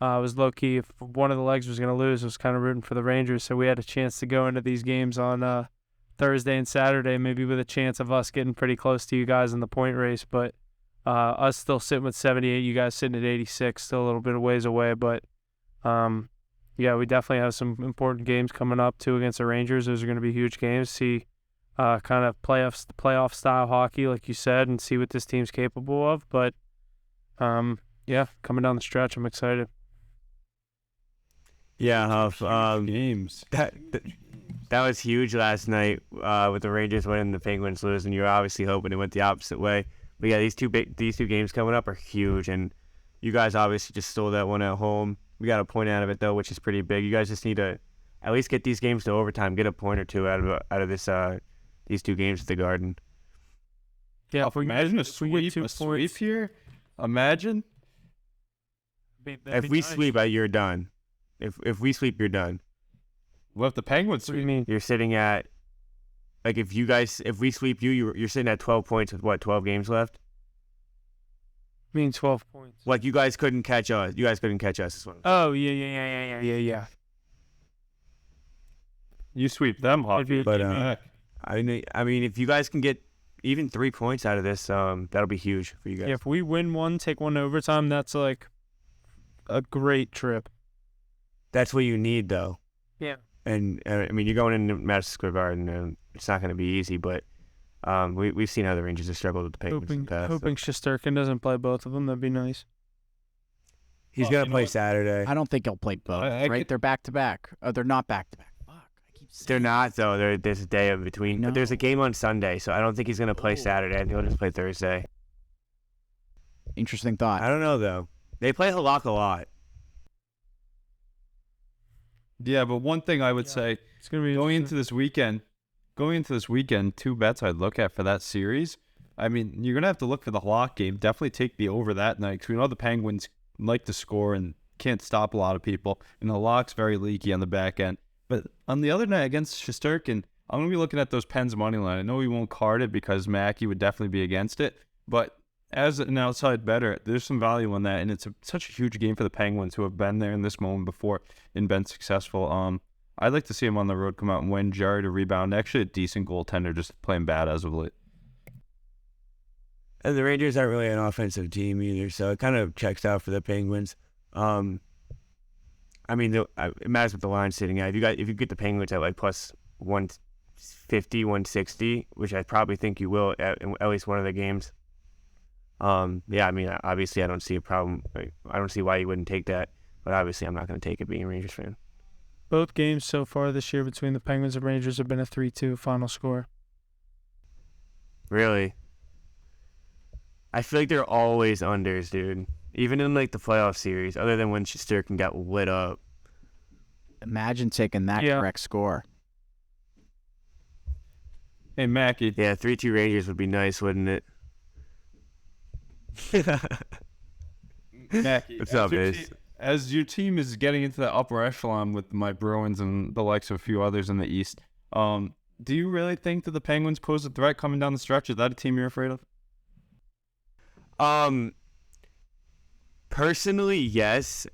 I was low-key, if one of the legs was going to lose, I was kind of rooting for the Rangers, so we had a chance to go into these games on Thursday and Saturday, maybe with a chance of us getting pretty close to you guys in the point race, but us still sitting with 78, you guys sitting at 86, still a little bit of ways away, but yeah, we definitely have some important games coming up, too, against the Rangers. Those are going to be huge games. See kind of playoff style hockey, like you said, and see what this team's capable of. But yeah, coming down the stretch, I'm excited. Yeah, Huff. Games. That was huge last night with the Rangers winning, the Penguins losing. You were obviously hoping it went the opposite way. But yeah, these two games coming up are huge, and you guys obviously just stole that one at home. We got a point out of it though, which is pretty big. You guys just need to at least get these games to overtime, get a point or two out of this these two games at the Garden. Yeah, Imagine a sweep here. Imagine. If we sweep, you're done. If we sweep, you're done. What if the Penguins What do you sweep? mean? You're sitting at if we sweep you, you're sitting at 12 points with what, 12 games left? I mean 12 points. Like you guys couldn't catch us. You guys couldn't catch us. Is what I'm Oh yeah. You sweep them, Hockey. But I mean, if you guys can get even 3 points out of this, that'll be huge for you guys. Yeah, if we win one, take one to overtime, that's like a great trip. That's what you need, though. Yeah. And I mean, you're going into Madison Square Garden, and it's not going to be easy. But we've seen how the Rangers have struggled with the Penguins in the past. Hoping Shesterkin doesn't play both of them. That'd be nice. He's going to play Saturday. I don't think he'll play both, right? They're back-to-back. Oh, they're not back-to-back. Fuck. I keep saying They're not, though. There's a day in between. No. But there's a game on Sunday, so I don't think he's going to play Saturday. I think he'll just play Thursday. Interesting thought. I don't know, though. They play Halak a lot. Yeah, but one thing I would say It's gonna be going into this weekend, 2 bets I'd look at for that series. I mean, you're gonna have to look for the Hawk game. Definitely take the over that night because we know the Penguins like to score and can't stop a lot of people, and the Hawk's very leaky on the back end. But on the other night against Shesterkin, I'm gonna be looking at those Pens money line. I know we won't card it because Mackey would definitely be against it, but as an outside bettor, there's some value on that, and it's such a huge game for the Penguins who have been there in this moment before and been successful. I'd like to see him on the road come out and win. Jarry to rebound. Actually, a decent goaltender, just playing bad as of late. And the Rangers aren't really an offensive team either, so it kind of checks out for the Penguins. I mean, it matters what the line's sitting at. If you get the Penguins at like plus 150, 160, which I probably think you will at least one of the games. Yeah, I mean, obviously I don't see a problem. I don't see why you wouldn't take that, but obviously I'm not going to take it being a Rangers fan. both games so far this year between the Penguins and Rangers have been a 3-2 final score. Really? I feel like they're always unders, dude. Even in like the playoff series, other than when Shesterkin got lit up. Imagine taking that correct score. Hey, Mackey. Yeah, 3-2 Rangers would be nice, wouldn't it? Mackey, What's up, Biz? As your team is getting into the upper echelon with my Bruins and the likes of a few others in the East, do you really think that the Penguins pose a threat coming down the stretch? Is that a team you're afraid of? Personally, yes.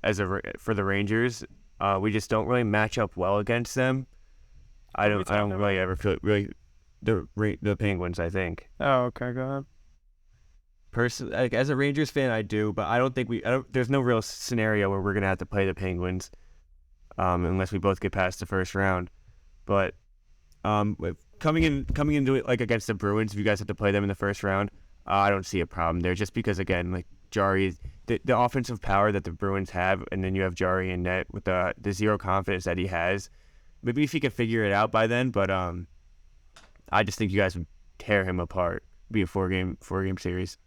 For the Rangers, we just don't really match up well against them. I don't really ever feel the Penguins. I think. Oh, okay, go ahead. Personally, like, as a Rangers fan, I do, but I don't think there's no real scenario where we're gonna have to play the Penguins, unless we both get past the first round. But coming into it like against the Bruins, if you guys have to play them in the first round, I don't see a problem there. Just because again, like Jarry, the offensive power that the Bruins have, and then you have Jarry in net with the zero confidence that he has. Maybe if he could figure it out by then, but I just think you guys would tear him apart. Be a four game series.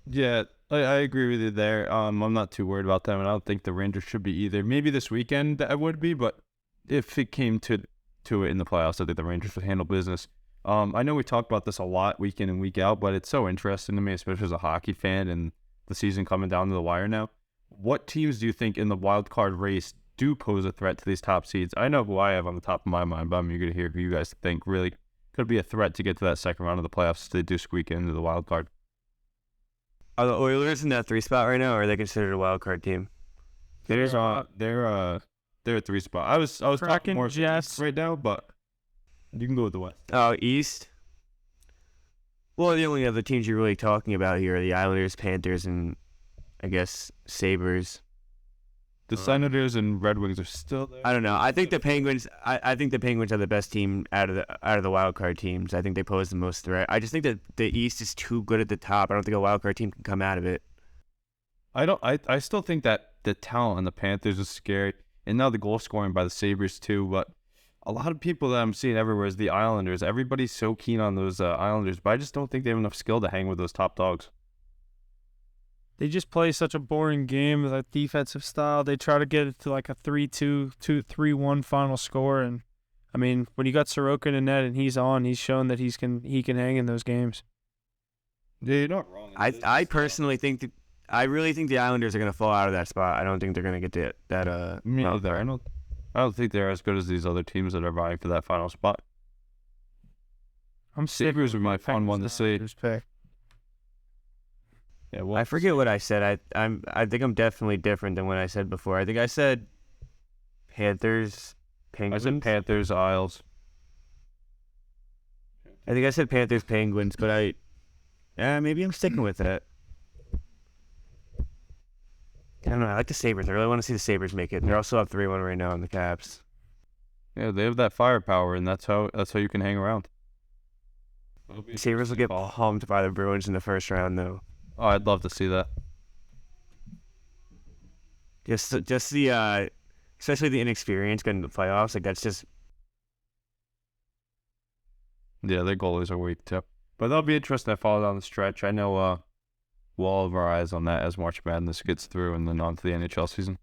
Yeah, I agree with you there. I'm not too worried about them, and I don't think the Rangers should be either. Maybe this weekend I would be, but if it came to it in the playoffs, I think the Rangers would handle business. I know we talk about this a lot week in and week out, but it's so interesting to me, especially as a hockey fan and the season coming down to the wire now. What teams do you think in the wild card race do pose a threat to these top seeds? I know who I have on the top of my mind, but I'm eager to hear who you guys think really could be a threat to get to that second round of the playoffs if they do squeak into the wild card. Are the Oilers in that 3 spot right now, or are they considered a wild card team? They're a 3 spot. I was talking more Jets right now, but you can go with the West. Oh, East? Well, the only other teams you're really talking about here are the Islanders, Panthers, and I guess Sabres. The Senators and Red Wings are still there. I don't know. I think the Penguins. I think the Penguins are the best team out of the wild card teams. I think they pose the most threat. I just think that the East is too good at the top. I don't think a wild card team can come out of it. I still think that the talent on the Panthers is scary, and now the goal scoring by the Sabres too. But a lot of people that I'm seeing everywhere is the Islanders. Everybody's so keen on those Islanders, but I just don't think they have enough skill to hang with those top dogs. They just play such a boring game with that defensive style. They try to get it to like a 3-2, 3-1 final score. And, I mean, when you got Sorokin in net and he's on, he's shown that he can hang in those games. Yeah, you're not wrong. I personally think I really think the Islanders are going to fall out of that spot. I don't think they're going to get that. Me either. I don't think they're as good as these other teams that are vying for that final spot. Sabres are my fun one to see. Yeah, well, I forget what I said. I think I'm definitely different than what I said before. I think I said Panthers, Penguins. I said Panthers, Isles. I think I said Panthers, Penguins, but maybe I'm sticking with that. I don't know. I like the Sabres. I really want to see the Sabres make it. They're also up 3-1 right now on the Caps. Yeah, they have that firepower, and that's how you can hang around. The Sabres will get pumped by the Bruins in the first round, though. Oh, I'd love to see that. Just the especially the inexperience getting to the playoffs. Like that's just. Yeah, their goalies are weak too, but that'll be interesting to follow down the stretch. I know we'll all have our eyes on that as March Madness gets through and then on to the NHL season.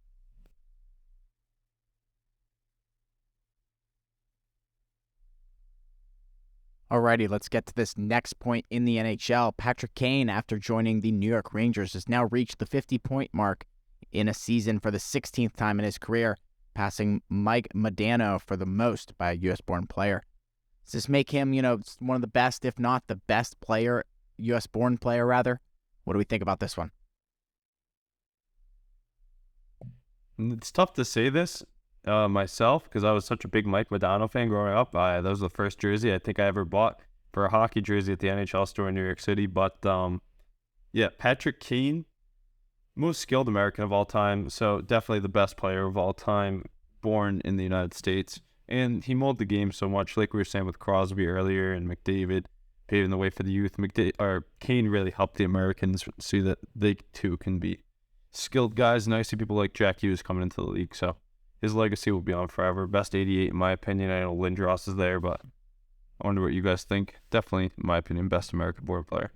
Alrighty, let's get to this next point in the NHL. Patrick Kane, after joining the New York Rangers, has now reached the 50-point mark in a season for the 16th time in his career, passing Mike Modano for the most by a U.S.-born player. Does this make him, one of the best, if not the best player, U.S.-born player, rather? What do we think about this one? It's tough to say this myself because I was such a big Mike Modano fan growing up. That was the first jersey I think I ever bought for a hockey jersey at the NHL store in New York City. But yeah, Patrick Kane, most skilled American of all time, so definitely the best player of all time, born in the United States. And he molded the game so much, like we were saying with Crosby earlier and McDavid, paving the way for the youth. Kane really helped the Americans see that they too can be skilled guys. And I see people like Jack Hughes coming into the league, so his legacy will be on forever. Best 88 in my opinion. I know Lindros is there, but I wonder what you guys think. Definitely, in my opinion, best American-born player.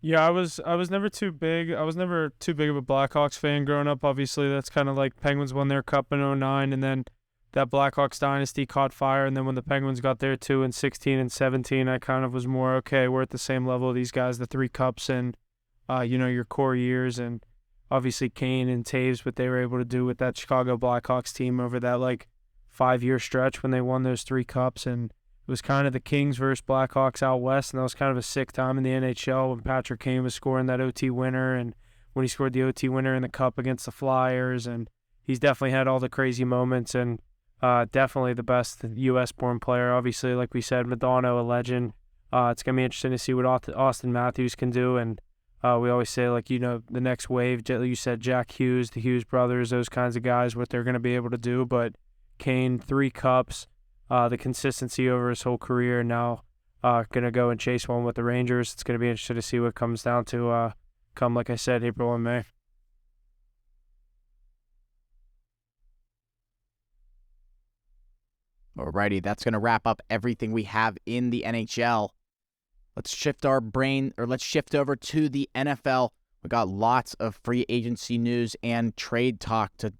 Yeah, I was never too big. I was never too big of a Blackhawks fan growing up. Obviously, that's kind of like Penguins won their cup in 2009, and then that Blackhawks dynasty caught fire. And then when the Penguins got there too in 2016 and 2017, I kind of was more, okay, we're at the same level of these guys, the 3 cups and, your core years. And obviously Kane and Taves, what they were able to do with that Chicago Blackhawks team over that 5-year stretch when they won those 3 cups. And it was kind of the Kings versus Blackhawks out west, and that was kind of a sick time in the NHL when Patrick Kane was scoring that OT winner and when he scored the OT winner in the Cup against the Flyers. And he's definitely had all the crazy moments and definitely the best U.S.-born player. Obviously, like we said, Modano, a legend. It's going to be interesting to see what Austin Matthews can do. And we always say, the next wave, you said Jack Hughes, the Hughes brothers, those kinds of guys, what they're going to be able to do. But Kane, 3 cups. The consistency over his whole career, and now going to go and chase one with the Rangers. It's going to be interesting to see what comes down to come, like I said, April and May. Alrighty, that's going to wrap up everything we have in the NHL. Let's shift over to the NFL. We got lots of free agency news and trade talk to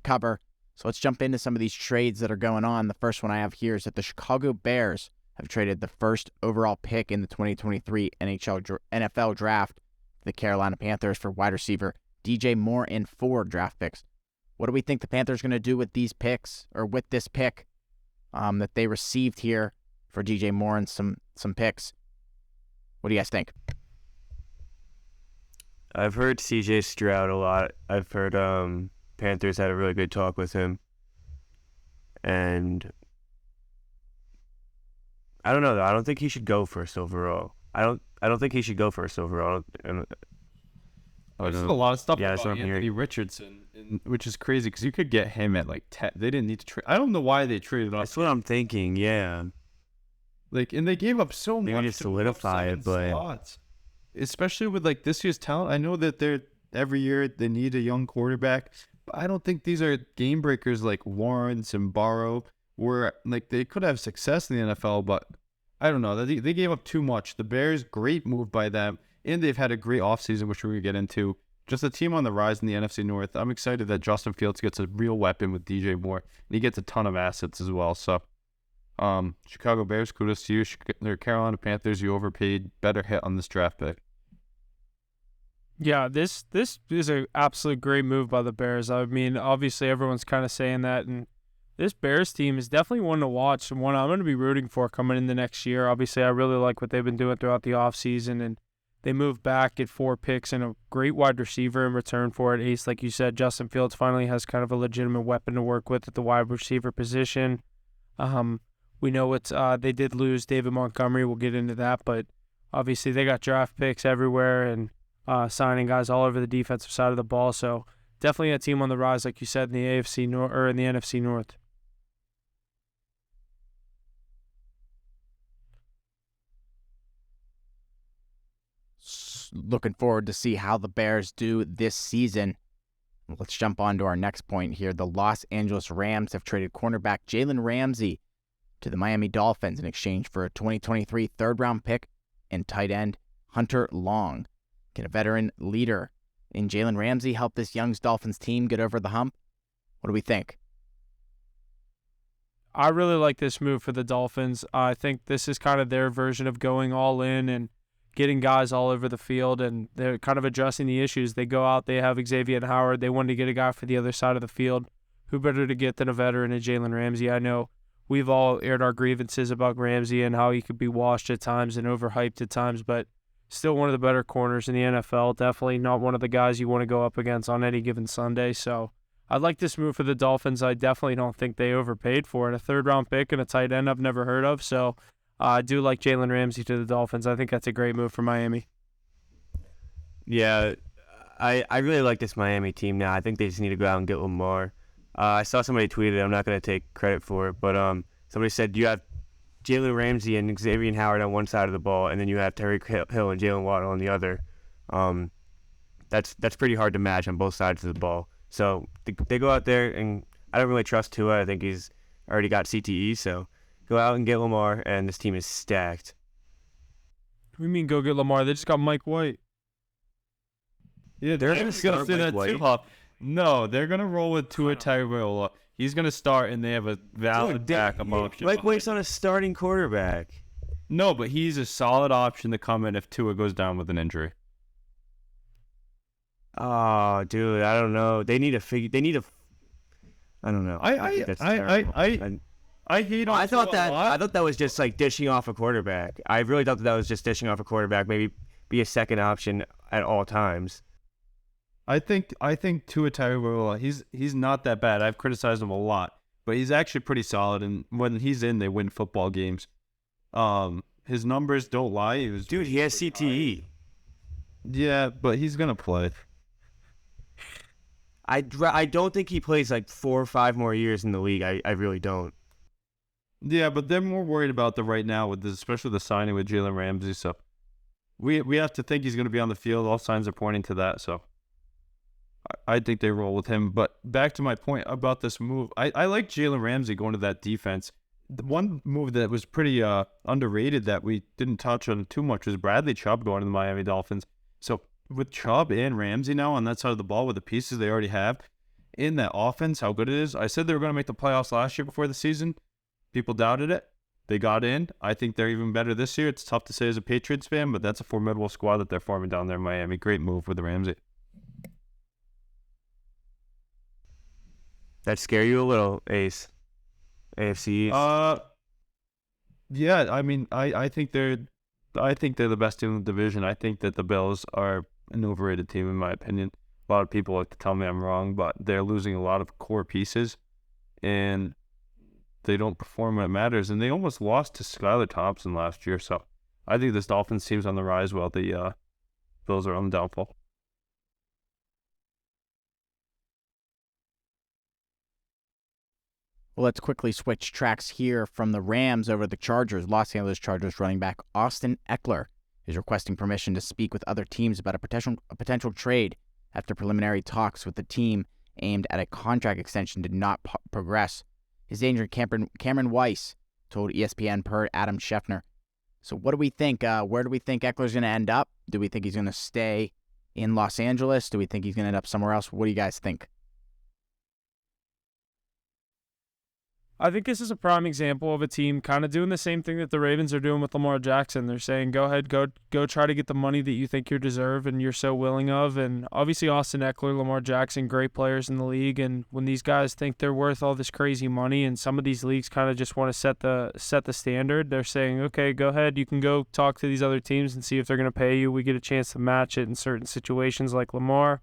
cover. So let's jump into some of these trades that are going on. The first one I have here is that the Chicago Bears have traded the first overall pick in the 2023 NFL draft to the Carolina Panthers for wide receiver DJ Moore and 4 draft picks. What do we think the Panthers are going to do with these picks, or with this pick that they received here for DJ Moore and some picks? What do you guys think? I've heard CJ Stroud a lot. I've heard Panthers had a really good talk with him, and I don't know though. I don't think he should go first overall. I don't think he should go first overall. There's a lot of stuff Yeah, that's about what I'm Anthony hearing. Richardson, which is crazy because you could get him at like 10. They didn't need to trade. I don't know why they traded off. That's what I'm thinking. Yeah. And they gave up so They much need to to move up solidify 7 it, but slots. Especially with like this year's talent. I know that every year they need a young quarterback, but I don't think these are game breakers like Lawrence and Burrow, where like they could have success in the NFL, but I don't know. They gave up too much. The Bears, great move by them, and they've had a great offseason, which we're going to get into. Just a team on the rise in the NFC North. I'm excited that Justin Fields gets a real weapon with DJ Moore, and he gets a ton of assets as well. So, Chicago Bears, kudos to you. The Carolina Panthers, you overpaid. Better hit on this draft pick. Yeah, this is an absolute great move by the Bears. I mean, obviously everyone's kind of saying that, and this Bears team is definitely one to watch and one I'm going to be rooting for coming in the next year. Obviously, I really like what they've been doing throughout the offseason, and they moved back, get 4 picks and a great wide receiver in return for it. Ace, like you said, Justin Fields finally has kind of a legitimate weapon to work with at the wide receiver position. We know they did lose David Montgomery. We'll get into that, but obviously they got draft picks everywhere and signing guys all over the defensive side of the ball. So definitely a team on the rise, like you said, in the AFC North or in the NFC North. Looking forward to see how the Bears do this season. Let's jump on to our next point here. The Los Angeles Rams have traded cornerback Jalen Ramsey to the Miami Dolphins in exchange for a 2023 third-round pick and tight end Hunter Long. Can a veteran leader in Jalen Ramsey help this young Dolphins team get over the hump? What do we think? I really like this move for the Dolphins. I think this is kind of their version of going all in and getting guys all over the field, and they're kind of addressing the issues. They go out, they have Xavier Howard. They wanted to get a guy for the other side of the field. Who better to get than a veteran in Jalen Ramsey? I know we've all aired our grievances about Ramsey and how he could be washed at times and overhyped at times, but still one of the better corners in the NFL. Definitely not one of the guys you want to go up against on any given Sunday. So I like this move for the Dolphins. I definitely don't think they overpaid for it. A third-round pick and a tight end I've never heard of, so I do like Jalen Ramsey to the Dolphins. I think that's a great move for Miami. Yeah, I really like this Miami team now. I think they just need to go out and get Lamar. I saw somebody tweet it. I'm not going to take credit for it, but somebody said you have Jalen Ramsey and Xavier Howard on one side of the ball, and then you have Tyreek Hill and Jalen Waddle on the other. That's pretty hard to match on both sides of the ball. So they go out there, and I don't really trust Tua. I think he's already got CTE, so go out and get Lamar, and this team is stacked. What do you mean go get Lamar? They just got Mike White. Yeah, they're just going to say that too. No, they're going to roll with Tua Tagovailoa. He's going to start, and they have a valid backup option. Mike White's not a starting quarterback. No, but he's a solid option to come in if Tua goes down with an injury. Oh, dude, I don't know. They need a. I don't know. I hate on I thought Tua a lot. I thought that was just like dishing off a quarterback. I really thought that was just dishing off a quarterback. Maybe be a second option at all times. I think Tua Tagovailoa, he's not that bad. I've criticized him a lot, but he's actually pretty solid. And when he's in, they win football games. His numbers don't lie. He has CTE. Yeah, but he's gonna play. I don't think he plays like 4 or 5 more years in the league. I really don't. Yeah, but they're more worried about the right now with this, especially the signing with Jalen Ramsey. So we have to think he's gonna be on the field. All signs are pointing to that. So I think they roll with him. But back to my point about this move, I like Jalen Ramsey going to that defense. The one move that was pretty underrated that we didn't touch on too much was Bradley Chubb going to the Miami Dolphins. So with Chubb and Ramsey now on that side of the ball with the pieces they already have in that offense, how good it is. I said they were going to make the playoffs last year before the season. People doubted it. They got in. I think they're even better this year. It's tough to say as a Patriots fan, but that's a formidable squad that they're forming down there in Miami. Great move with the Ramsey. That scare you a little, Ace? AFC East? Yeah. I mean, I think they're the best team in the division. I think that the Bills are an overrated team in my opinion. A lot of people like to tell me I'm wrong, but they're losing a lot of core pieces, and they don't perform when it matters. And they almost lost to Skylar Thompson last year. So I think this Dolphins team's on the rise while the Bills are on the downfall. Well, let's quickly switch tracks here from the Rams over the Chargers. Los Angeles Chargers running back Austin Eckler is requesting permission to speak with other teams about a potential trade after preliminary talks with the team aimed at a contract extension did not progress. His agent Cameron Weiss told ESPN per Adam Schefter. So what do we think? Where do we think Eckler's going to end up? Do we think he's going to stay in Los Angeles? Do we think he's going to end up somewhere else? What do you guys think? I think this is a prime example of a team kind of doing the same thing that the Ravens are doing with Lamar Jackson. They're saying, go ahead, go try to get the money that you think you deserve and you're so willing of. And obviously Austin Eckler, Lamar Jackson, great players in the league. And when these guys think they're worth all this crazy money and some of these leagues kind of just want to set the standard, they're saying, okay, go ahead, you can go talk to these other teams and see if they're going to pay you. We get a chance to match it in certain situations like Lamar.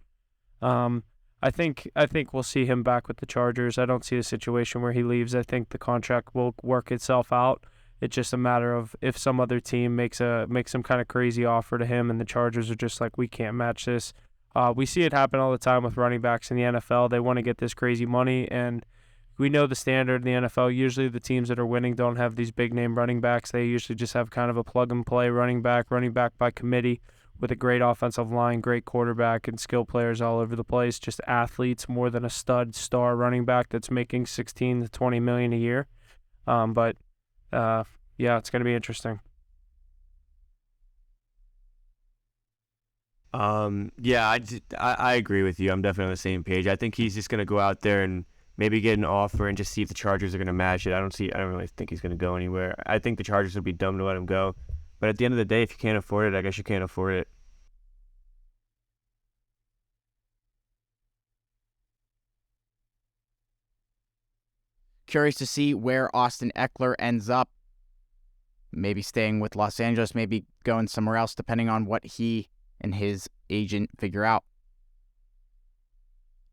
I think we'll see him back with the Chargers. I don't see a situation where he leaves. I think the contract will work itself out. It's just a matter of if some other team makes some kind of crazy offer to him and the Chargers are just like, we can't match this. We see it happen all the time with running backs in the NFL. They want to get this crazy money, and we know the standard in the NFL. Usually the teams that are winning don't have these big-name running backs. They usually just have kind of a plug-and-play running back by committee, with a great offensive line, great quarterback, and skill players all over the place, just athletes more than a stud star running back that's making $16 to $20 million a year. Yeah, it's going to be interesting. Yeah, I agree with you. I'm definitely on the same page. I think he's just going to go out there and maybe get an offer and just see if the Chargers are going to match it. I don't really think he's going to go anywhere. I think the Chargers would be dumb to let him go. But at the end of the day, if you can't afford it, I guess you can't afford it. Curious to see where Austin Eckler ends up. Maybe staying with Los Angeles, maybe going somewhere else, depending on what he and his agent figure out.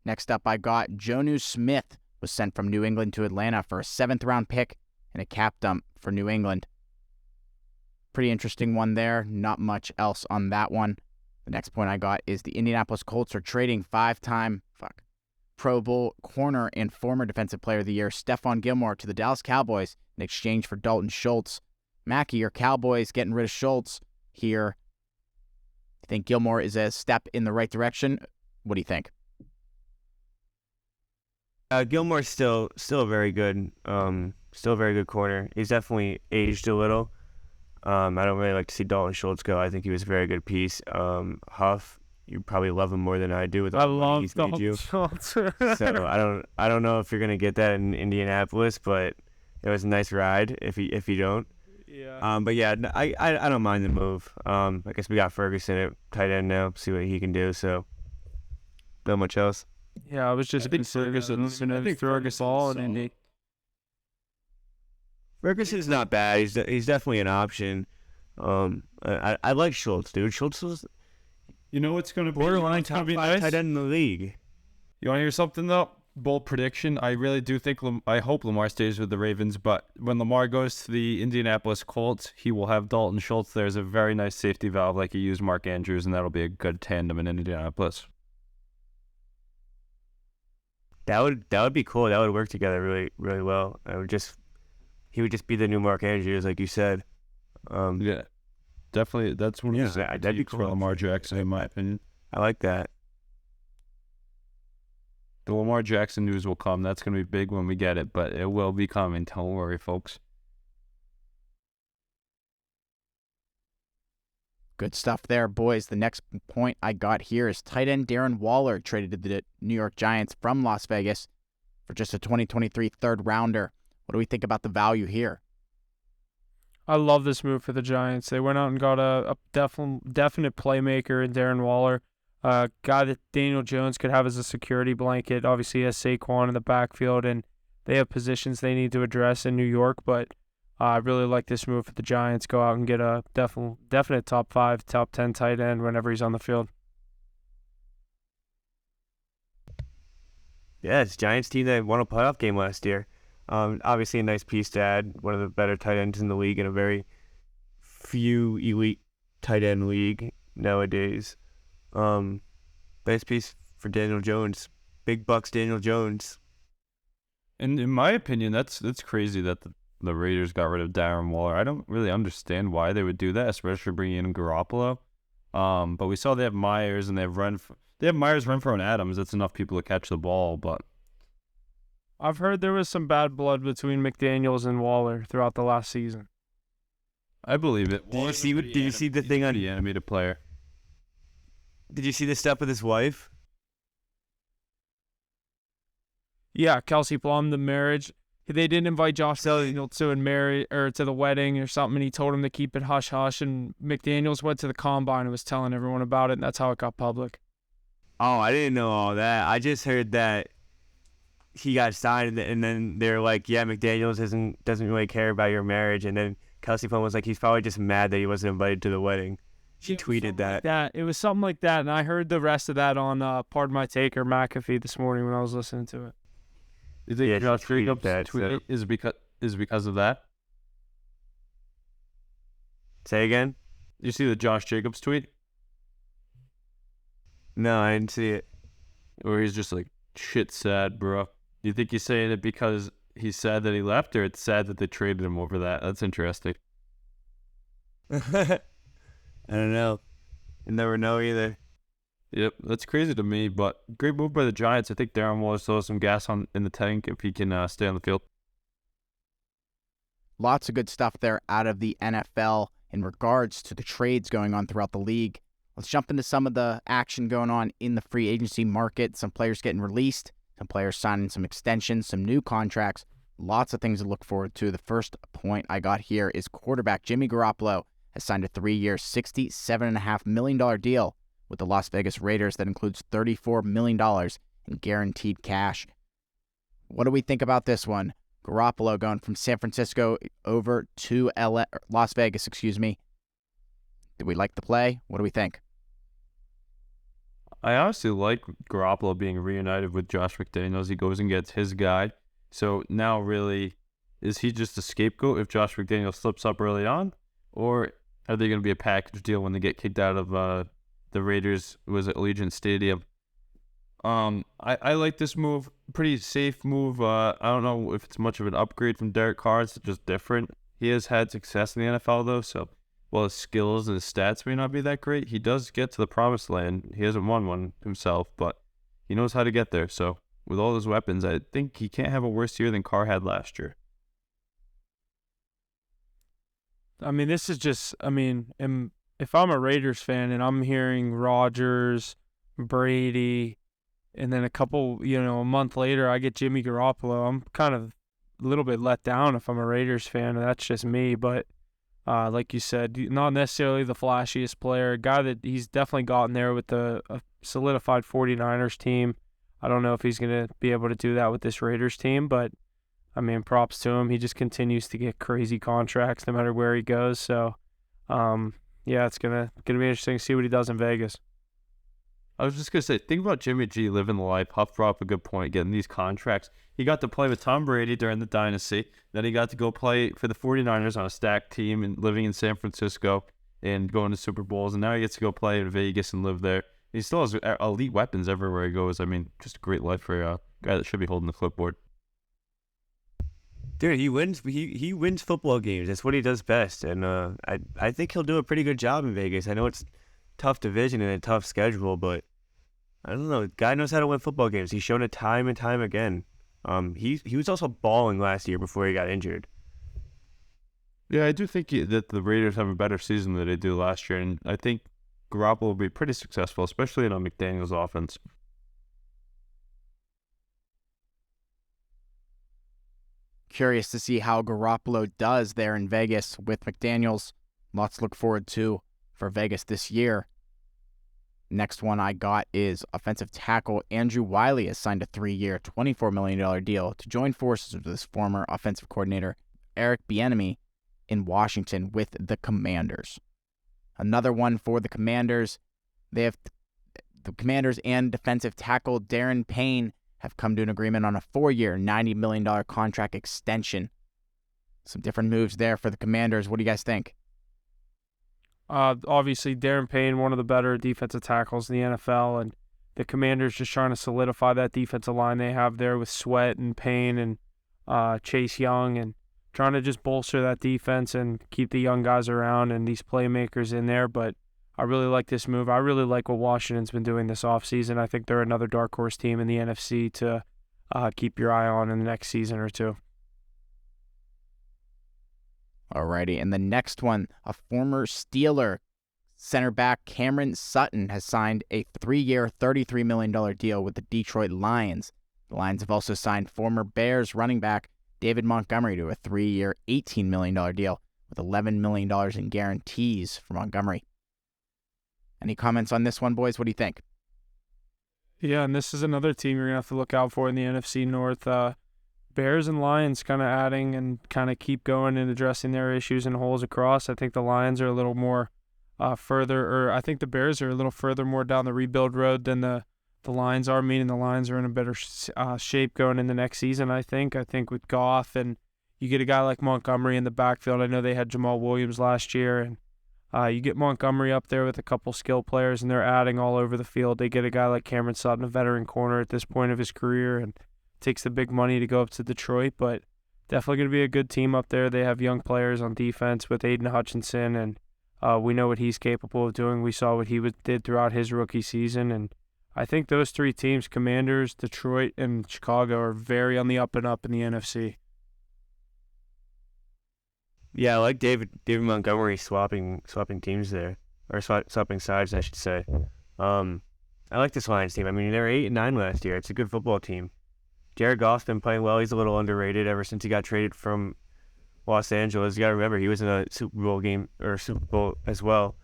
Next up, I got Jonnu Smith was sent from New England to Atlanta for a 7th-round pick and a cap dump for New England. Pretty interesting one there. Not much else on that one. The next point I got is the Indianapolis Colts are trading 5-time Pro Bowl corner and former Defensive Player of the Year Stephon Gilmore to the Dallas Cowboys in exchange for Dalton Schultz. Mackie, are Cowboys getting rid of Schultz here? You think Gilmore is a step in the right direction? What do you think? Gilmore's still a very good corner. He's definitely aged a little. I don't really like to see Dalton Schultz go. I think he was a very good piece. Huff, you probably love him more than I do with all the money he's made you. Schultz. So I don't know if you're gonna get that in Indianapolis, but it was a nice ride if you don't. Yeah. But yeah, I don't mind the move. I guess we got Ferguson at tight end now. See what he can do. So not much else. Yeah, I was just Ferguson's Ferguson in Indy. Ferguson's not bad. He's definitely an option. I like Schultz, dude. Schultz was, It's going to be borderline top be 5 nice. tight end in the league. You want to hear something, though? Bold prediction. I really do think I hope Lamar stays with the Ravens, but when Lamar goes to the Indianapolis Colts, he will have Dalton Schultz. There's a very nice safety valve like he used Mark Andrews, and that'll be a good tandem in Indianapolis. That would be cool. That would work together really, really well. He would just be the new Mark Andrews, like you said. Yeah, definitely. That's one of the that'd be cool for Lamar Jackson, in my opinion. I like that. The Lamar Jackson news will come. That's going to be big when we get it, but it will be coming. Don't worry, folks. Good stuff there, boys. The next point I got here is tight end Darren Waller traded to the New York Giants from Las Vegas for just a 2023 third-rounder. What do we think about the value here? I love this move for the Giants. They went out and got a definite playmaker in Darren Waller, a guy that Daniel Jones could have as a security blanket. Obviously, he has Saquon in the backfield, and they have positions they need to address in New York. But I really like this move for the Giants. Go out and get a definite top 5, top 10 tight end whenever he's on the field. Yeah, it's Giants team that won a playoff game last year. Obviously a nice piece to add. One of the better tight ends in the league in a very few elite tight end league nowadays. Nice piece for Daniel Jones. Big bucks Daniel Jones. And in my opinion, that's crazy that the Raiders got rid of Darren Waller. I don't really understand why they would do that, especially bringing in Garoppolo. But we saw they have Myers and they have Myers, Renfro, and Adams. That's enough people to catch the ball. But I've heard there was some bad blood between McDaniels and Waller throughout the last season. I believe it. Did you see the thing on the animated player? Did you see the stuff with his wife? Yeah, Kelsey Plum, the marriage. They didn't invite Josh McDaniels to the wedding or something, and he told him to keep it hush hush. And McDaniels went to the combine and was telling everyone about it, and that's how it got public. Oh, I didn't know all that. I just heard that he got signed, and then they're like, "Yeah, McDaniels doesn't really care about your marriage." And then Kelsey Plum was like, "He's probably just mad that he wasn't invited to the wedding." She tweeted that. It was something like that, and I heard the rest of that on Pardon My Take or McAfee this morning when I was listening to it. You think Josh Jacobs tweet is because of that? Say again? You see the Josh Jacobs tweet? No, I didn't see it. Or he's just like, shit sad, bro. Do you think he's saying it because he's sad that he left, or it's sad that they traded him over that? That's interesting. I don't know. You never know either. Yep, that's crazy to me, but great move by the Giants. I think Darren Waller still has some gas in the tank if he can stay on the field. Lots of good stuff there out of the NFL in regards to the trades going on throughout the league. Let's jump into some of the action going on in the free agency market. Some players getting released, some players signing some extensions, some new contracts. Lots of things to look forward to. The first point I got here is quarterback Jimmy Garoppolo has signed a 3-year, $67.5 million deal with the Las Vegas Raiders that includes $34 million in guaranteed cash. What do we think about this one? Garoppolo going from San Francisco over to Las Vegas. Do we like the play? What do we think? I honestly like Garoppolo being reunited with Josh McDaniels. He goes and gets his guy. So now really, is he just a scapegoat if Josh McDaniels slips up early on? Or are they going to be a package deal when they get kicked out of the Raiders? Was at Allegiant Stadium? I like this move. Pretty safe move. I don't know if it's much of an upgrade from Derek Carr. It's just different. He has had success in the NFL though, so while his skills and his stats may not be that great, he does get to the promised land. He hasn't won one himself, but he knows how to get there. So with all those weapons, I think he can't have a worse year than Carr had last year. I mean, this is just, if I'm a Raiders fan and I'm hearing Rodgers, Brady, and then a month later I get Jimmy Garoppolo, I'm kind of a little bit let down if I'm a Raiders fan, and that's just me. But like you said, not necessarily the flashiest player, a guy that he's definitely gotten there with a solidified 49ers team. I don't know if he's going to be able to do that with this Raiders team, but props to him. He just continues to get crazy contracts no matter where he goes. So, it's gonna be interesting to see what he does in Vegas. I was just gonna say, think about Jimmy G living the life. Huff brought up a good point, getting these contracts. He got to play with Tom Brady during the dynasty. Then he got to go play for the 49ers on a stacked team and living in San Francisco and going to Super Bowls. And now he gets to go play in Vegas and live there. He still has elite weapons everywhere he goes. Just a great life for a guy that should be holding the clipboard. Dude, he wins. He wins football games. That's what he does best, and I think he'll do a pretty good job in Vegas. I know it's a tough division and a tough schedule, but I don't know. The guy knows how to win football games. He's shown it time and time again. He was also balling last year before he got injured. Yeah, I do think that the Raiders have a better season than they did last year, and I think Garoppolo will be pretty successful, especially in a McDaniels offense. Curious to see how Garoppolo does there in Vegas with McDaniels. Lots to look forward to for Vegas this year. Next one I got is offensive tackle Andrew Wiley has signed a 3-year, $24 million deal to join forces with his former offensive coordinator Eric Bieniemy in Washington with the Commanders. Another one for the Commanders. They have the Commanders and defensive tackle Darren Payne have come to an agreement on a 4-year, $90 million contract extension. Some different moves there for the Commanders. What do you guys think? Obviously, Darren Payne, one of the better defensive tackles in the NFL, and the Commanders just trying to solidify that defensive line they have there with Sweat and Payne and Chase Young, and trying to just bolster that defense and keep the young guys around and these playmakers in there. But I really like this move. I really like what Washington's been doing this offseason. I think they're another dark horse team in the NFC to keep your eye on in the next season or two. Alrighty, and the next one, a former Steeler center back Cameron Sutton has signed a 3-year, $33 million deal with the Detroit Lions. The Lions have also signed former Bears running back David Montgomery to a 3-year, $18 million deal with $11 million in guarantees for Montgomery. Any comments on this one, boys? What do you think? Yeah, and this is another team you're going to have to look out for in the NFC North. Bears and Lions kind of adding and kind of keep going and addressing their issues and holes across. I think the Lions are a little more I think the Bears are a little further more down the rebuild road than the Lions are, meaning the Lions are in a better shape going in the next season, I think. I think with Goff and you get a guy like Montgomery in the backfield. I know they had Jamal Williams last year, and you get Montgomery up there with a couple skill players, and they're adding all over the field. They get a guy like Cameron Sutton, a veteran corner at this point of his career, and takes the big money to go up to Detroit, but definitely going to be a good team up there. They have young players on defense with Aiden Hutchinson, and we know what he's capable of doing. We saw what he did throughout his rookie season, and I think those three teams, Commanders, Detroit, and Chicago, are very on the up and up in the NFC. Yeah, I like David Montgomery swapping teams there, or swapping sides, I should say. I like this Lions team. I mean, they were 8-9 last year. It's a good football team. Jared Goff's been playing well. He's a little underrated ever since he got traded from Los Angeles. You got to remember, he was in a Super Bowl as well.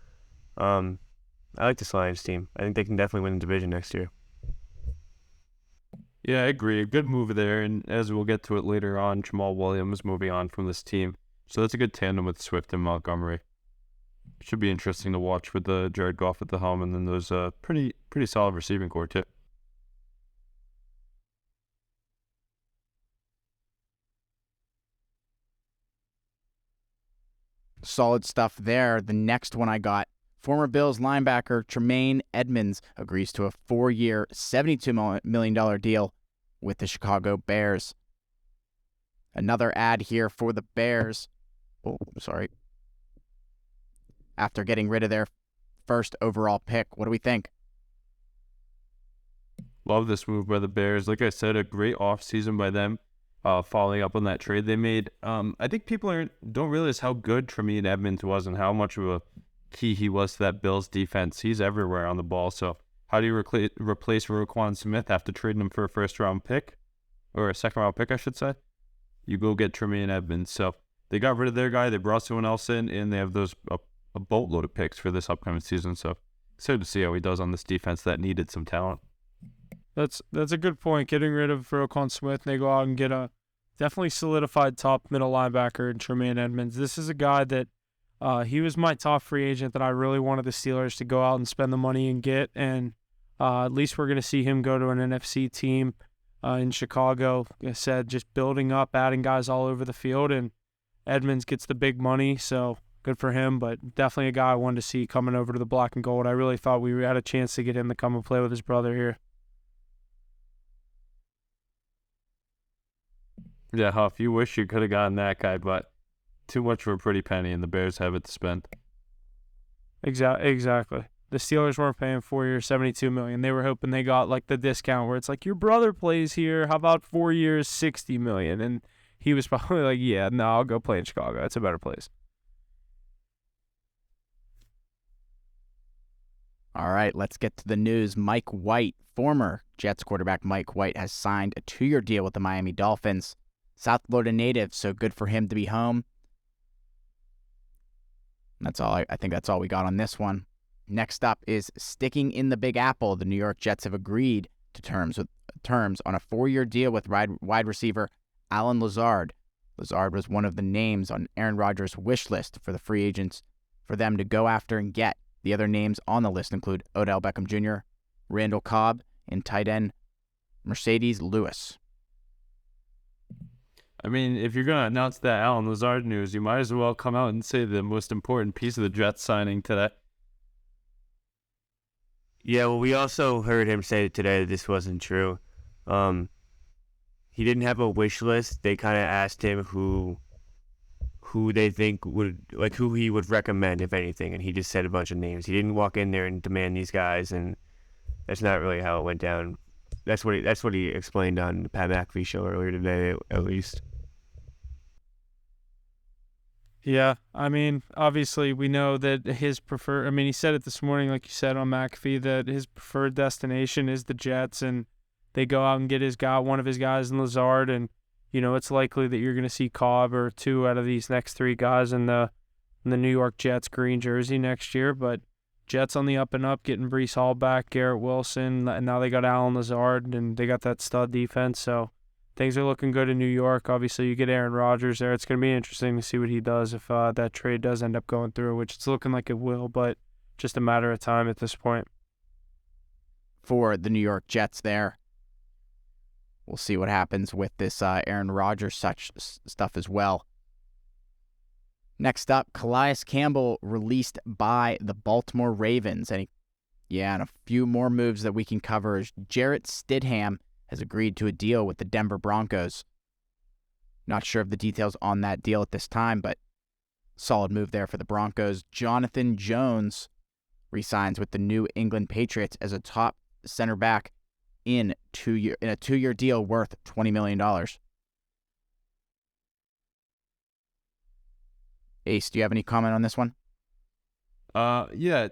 I like this Lions team. I think they can definitely win the division next year. Yeah, I agree. A good move there, and as we'll get to it later on, Jamal Williams moving on from this team. So that's a good tandem with Swift and Montgomery. Should be interesting to watch with the Jared Goff at the helm, and then those pretty solid receiving core too. Solid stuff there. The next one I got, former Bills linebacker Tremaine Edmonds agrees to a 4-year, $72 million deal with the Chicago Bears. Another ad here for the Bears. After getting rid of their first overall pick. What do we think? Love this move by the Bears. Like I said, a great offseason by them, following up on that trade they made. I think people don't realize how good Tremaine Edmonds was and how much of a key he was to that Bills defense. He's everywhere on the ball. So how do you replace Roquan Smith after trading him for a first-round pick? Or a second-round pick, I should say? You go get Tremaine Edmonds. So they got rid of their guy. They brought someone else in, and they have those a boatload of picks for this upcoming season. So excited to see how he does on this defense that needed some talent. That's a good point. Getting rid of Roquan Smith, and they go out and get a definitely solidified top middle linebacker in Tremaine Edmonds. This is a guy that he was my top free agent that I really wanted the Steelers to go out and spend the money and get, and at least we're going to see him go to an NFC team in Chicago. Like I said, just building up, adding guys all over the field, and Edmonds gets the big money, so good for him, but definitely a guy I wanted to see coming over to the black and gold. I really thought we had a chance to get him to come and play with his brother here. Yeah, Huff, you wish you could have gotten that guy, but too much for a pretty penny, and the Bears have it to spend. Exactly. The Steelers weren't paying 4 years, $72 million. They were hoping they got like the discount where it's like, your brother plays here. How about 4 years, $60 million? And he was probably like, yeah, no, I'll go play in Chicago. It's a better place. All right, let's get to the news. Mike White, former Jets quarterback Mike White, has signed a 2-year deal with the Miami Dolphins. South Florida native, so good for him to be home. That's all. I think that's all we got on this one. Next up is sticking in the Big Apple. The New York Jets have agreed to terms on a 4-year deal with wide receiver Allen Lazard. Lazard was one of the names on Aaron Rodgers' wish list for the free agents for them to go after and get. The other names on the list include Odell Beckham Jr., Randall Cobb, and tight end Mercedes Lewis. I mean, if you're going to announce that Allen Lazard news, you might as well come out and say the most important piece of the Jets signing today. Yeah, well, we also heard him say today that this wasn't true. he didn't have a wish list. They kind of asked him who they think would, like, who he would recommend, if anything, and he just said a bunch of names. He didn't walk in there and demand these guys, and that's not really how it went down. That's what he explained on the Pat McAfee show earlier today, at least. Yeah, I mean, obviously we know that his preferred. I mean, he said it this morning, like you said on McAfee, that his preferred destination is the Jets, and they go out and get one of his guys in Lazard, and it's likely that you're going to see Cobb or two out of these next three guys in the New York Jets green jersey next year. But Jets on the up and up, getting Breece Hall back, Garrett Wilson, and now they got Allen Lazard, and they got that stud defense. So things are looking good in New York. Obviously, you get Aaron Rodgers there. It's going to be interesting to see what he does if that trade does end up going through, which it's looking like it will, but just a matter of time at this point. For the New York Jets there, we'll see what happens with this Aaron Rodgers such stuff as well. Next up, Calais Campbell released by the Baltimore Ravens. And a few more moves that we can cover is Jarrett Stidham has agreed to a deal with the Denver Broncos. Not sure of the details on that deal at this time, but solid move there for the Broncos. Jonathan Jones re-signs with the New England Patriots as a top center back in a two-year deal worth $20 million. Ace, do you have any comment on this one? Yeah,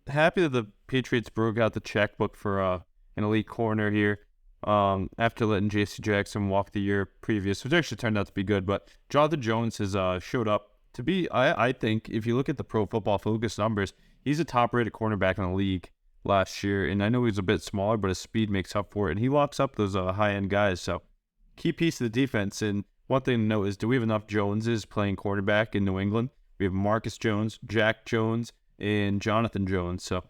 happy that the Patriots broke out the checkbook for an elite corner here. After letting J.C. Jackson walk the year previous, which actually turned out to be good. But Jonathan Jones has showed up to be, I think, if you look at the Pro Football Focus numbers, he's a top-rated cornerback in the league last year. And I know he's a bit smaller, but his speed makes up for it. And he locks up those high-end guys. So key piece of the defense. And one thing to note is, do we have enough Joneses playing quarterback in New England? We have Marcus Jones, Jack Jones, and Jonathan Jones. So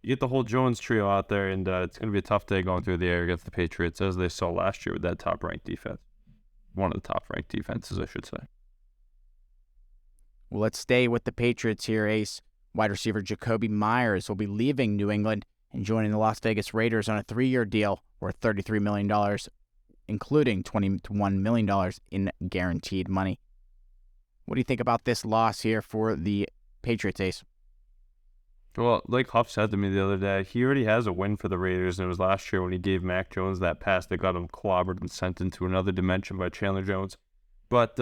you get the whole Jones trio out there, and it's going to be a tough day going through the air against the Patriots, as they saw last year with that top-ranked defense. One of the top-ranked defenses, I should say. Well, let's stay with the Patriots here, Ace. Wide receiver Jacoby Myers will be leaving New England and joining the Las Vegas Raiders on a 3-year deal worth $33 million, including $21 million in guaranteed money. What do you think about this loss here for the Patriots, Ace? Well, like Huff said to me the other day, he already has a win for the Raiders, and it was last year when he gave Mac Jones that pass that got him clobbered and sent into another dimension by Chandler Jones. But,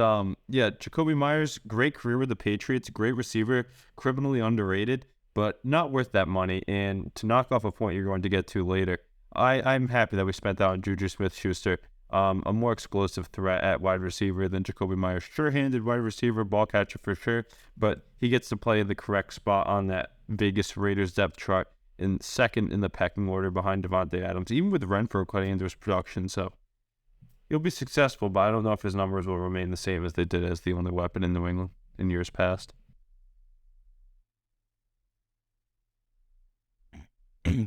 Jacoby Myers, great career with the Patriots, great receiver, criminally underrated, but not worth that money. And to knock off a point you're going to get to later, I'm happy that we spent that on Juju Smith-Schuster, a more explosive threat at wide receiver than Jacoby Myers. Sure-handed wide receiver, ball catcher for sure, but he gets to play the correct spot on that Vegas Raiders depth chart in second in the pecking order behind Devontae Adams, even with Renfrow cutting into his production. So he'll be successful, but I don't know if his numbers will remain the same as they did as the only weapon in New England in years past.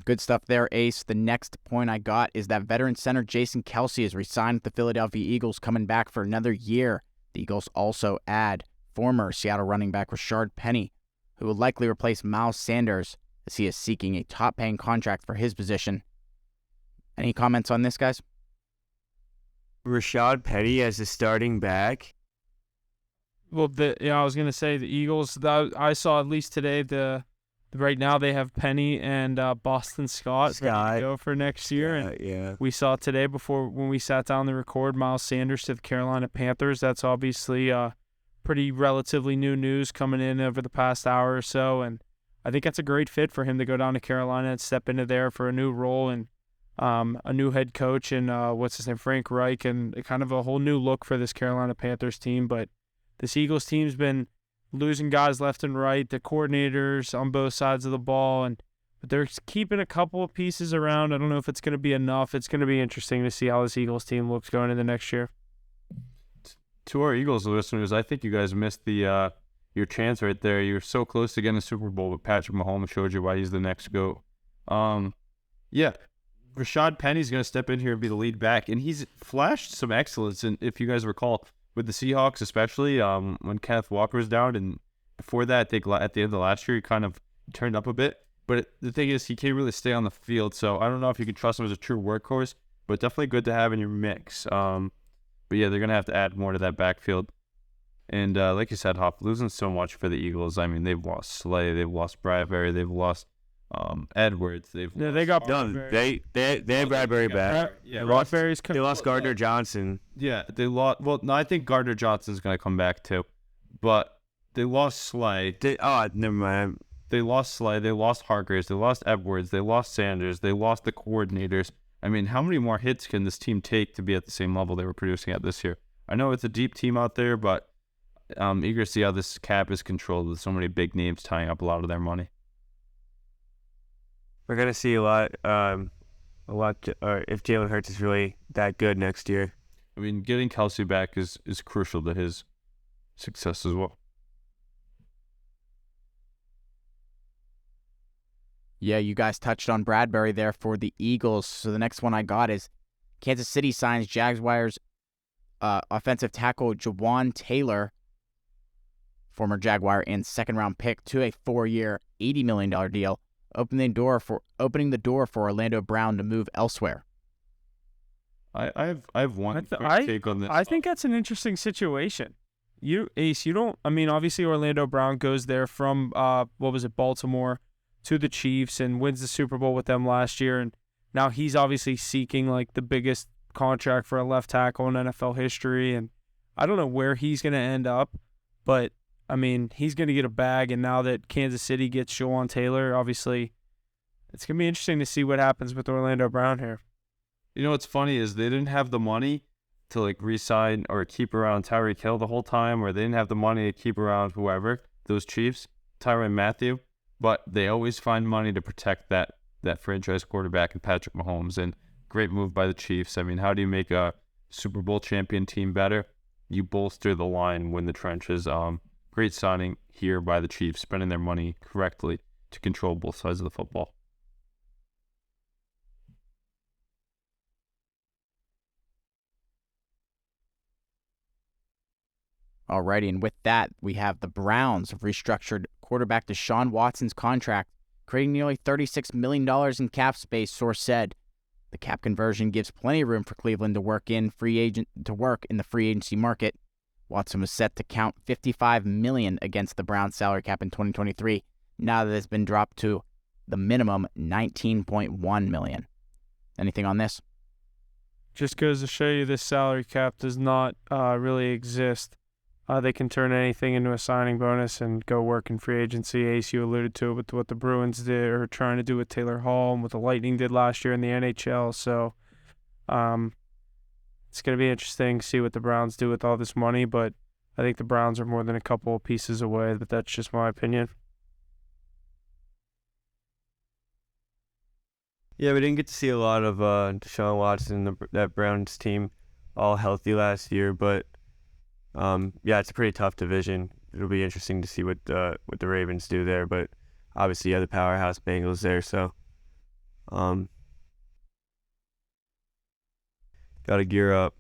Good stuff there, Ace. The next point I got is that veteran center Jason Kelce has re-signed with the Philadelphia Eagles, coming back for another year. The Eagles also add former Seattle running back Rashard Penny, who will likely replace Miles Sanders, as he is seeking a top-paying contract for his position. Any comments on this, guys? Rashad Penny as a starting back. Well, I was gonna say the Eagles. I saw at least today right now they have Penny and Boston Scott ready to go for next year. And we saw today when we sat down to record Miles Sanders to the Carolina Panthers. That's obviously pretty relatively new news coming in over the past hour or so, and I think that's a great fit for him to go down to Carolina and step into there for a new role and a new head coach and Frank Reich, and kind of a whole new look for this Carolina Panthers team. But this Eagles team's been losing guys left and right, the coordinators on both sides of the ball, but they're keeping a couple of pieces around. I don't know if it's going to be enough. It's going to be interesting to see how this Eagles team looks going into next year. To our Eagles listeners, I think you guys missed your chance right there. You're so close to getting a Super Bowl, but Patrick Mahomes showed you why he's the next GOAT. Rashad Penny's going to step in here and be the lead back, and he's flashed some excellence. And if you guys recall, with the Seahawks especially, when Kenneth Walker was down, and before that, I think at the end of last year, he kind of turned up a bit. But the thing is, he can't really stay on the field, so I don't know if you can trust him as a true workhorse. but definitely good to have in your mix. But yeah, they're gonna have to add more to that backfield. And like you said, Hop, losing so much for the Eagles. I mean, they've lost Slay, they've lost Bradbury, they've lost Edwards. They lost got Done. Bradbury. They had Bradbury back. Yeah, Bradbury's They lost Gardner Johnson. Yeah, they lost. Well, no, I think Gardner Johnson's gonna come back too, but they lost Slay. Never mind. They lost Slay. They lost Hargreaves. They lost Edwards. They lost Sanders. They lost the coordinators. I mean, how many more hits can this team take to be at the same level they were producing at this year? I know it's a deep team out there, but I'm eager to see how this cap is controlled with so many big names tying up a lot of their money. We're gonna see a lot. If Jalen Hurts is really that good next year. I mean, getting Kelsey back is crucial to his success as well. Yeah, you guys touched on Bradbury there for the Eagles. So the next one I got is Kansas City signs Jaguars offensive tackle Jawan Taylor, former Jaguar and second-round pick, to a 4-year, $80 million deal, opening the door for Orlando Brown to move elsewhere. I have one quick take on this. I think that's an interesting situation. Ace, you don't. I mean, obviously Orlando Brown goes there from Baltimore to the Chiefs and wins the Super Bowl with them last year, and now he's obviously seeking like the biggest contract for a left tackle in NFL history, and I don't know where he's going to end up, but I mean, he's going to get a bag, and now that Kansas City gets Jawan Taylor, obviously it's going to be interesting to see what happens with Orlando Brown here. You know what's funny is they didn't have the money to like re-sign or keep around Tyreek Hill the whole time, or they didn't have the money to keep around whoever, those Chiefs, Tyrann Mathieu, but they always find money to protect that franchise quarterback and Patrick Mahomes, and great move by the Chiefs. I mean, how do you make a Super Bowl champion team better? You bolster the line, win the trenches. Great signing here by the Chiefs, spending their money correctly to control both sides of the football. Alrighty, and with that, we have the Browns have restructured quarterback Deshaun Watson's contract, creating nearly $36 million in cap space, source said. The cap conversion gives plenty of room for Cleveland to work in the free agency market. Watson was set to count $55 million against the Browns' salary cap in 2023, now that it's been dropped to the minimum $19.1 million. Anything on this? Just goes to show you this salary cap does not really exist. They can turn anything into a signing bonus and go work in free agency. Ace, you alluded to it with what the Bruins did or trying to do with Taylor Hall and what the Lightning did last year in the NHL. So it's going to be interesting to see what the Browns do with all this money, but I think the Browns are more than a couple of pieces away, but that's just my opinion. Yeah, we didn't get to see a lot of Deshaun Watson, that Browns team, all healthy last year, but yeah, it's a pretty tough division. It'll be interesting to see what the Ravens do there, but obviously, yeah, the powerhouse Bengals there, so got to gear up.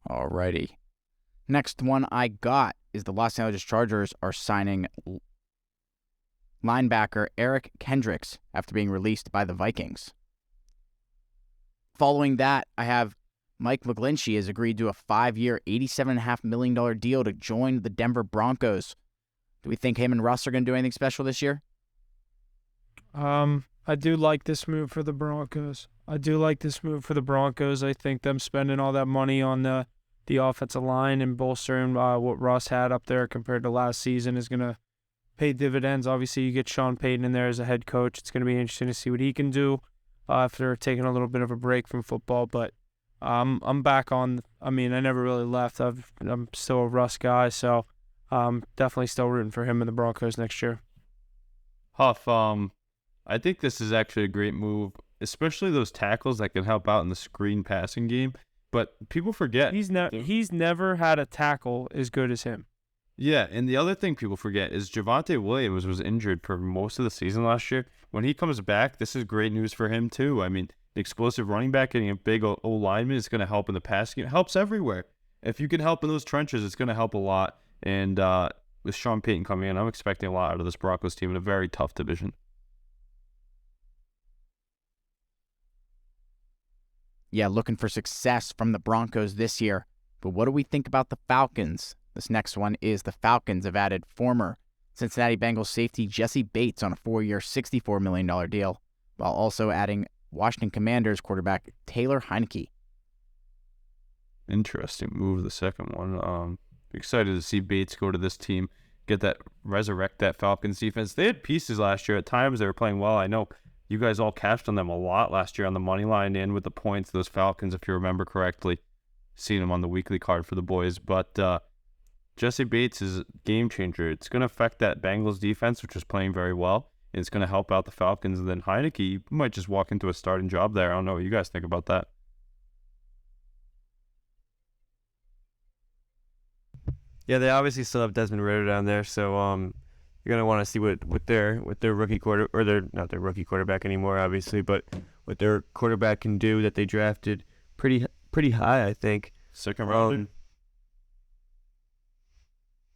Alrighty. Next one I got is the Los Angeles Chargers are signing linebacker Eric Kendricks after being released by the Vikings. Following that, I have Mike McGlinchey has agreed to a 5-year, $87.5 million deal to join the Denver Broncos. Do we think him and Russ are going to do anything special this year? I do like this move for the Broncos. I think them spending all that money on the offensive line and bolstering what Russ had up there compared to last season is going to pay dividends. Obviously, you get Sean Payton in there as a head coach. It's going to be interesting to see what he can do after taking a little bit of a break from football. But I'm back on. I mean, I never really left. I'm still a Russ guy, so definitely still rooting for him in the Broncos next year. Huff, I think this is actually a great move, especially those tackles that can help out in the screen passing game. But people forget he's never had a tackle as good as him. Yeah, and the other thing people forget is Javonte Williams was injured for most of the season last year. When he comes back, this is great news for him too. I mean, the explosive running back getting a big old lineman is going to help in the passing game. It helps everywhere. If you can help in those trenches, it's going to help a lot. And with Sean Payton coming in, I'm expecting a lot out of this Broncos team in a very tough division. looking for success from the Broncos this year. But what do we think about the Falcons? This next one is the Falcons have added former Cincinnati Bengals safety Jesse Bates on a 4-year, $64 million deal, while also adding Washington Commanders quarterback Taylor Heineke. Interesting move, the second one. Excited to see Bates go to this team, resurrect that Falcons defense. They had pieces last year. At times they were playing well. I know you guys all cashed on them a lot last year on the money line and with the points. Those Falcons, if you remember correctly, seeing them on the weekly card for the boys. But Jesse Bates is a game changer. It's going to affect that Bengals defense, which is playing very well. And it's going to help out the Falcons. And then Heineke might just walk into a starting job there. I don't know what you guys think about that. Yeah, they obviously still have Desmond Ridder down there, so you're gonna want to see what their rookie not their rookie quarterback anymore, obviously, but what their quarterback can do that they drafted pretty high, I think. Second round.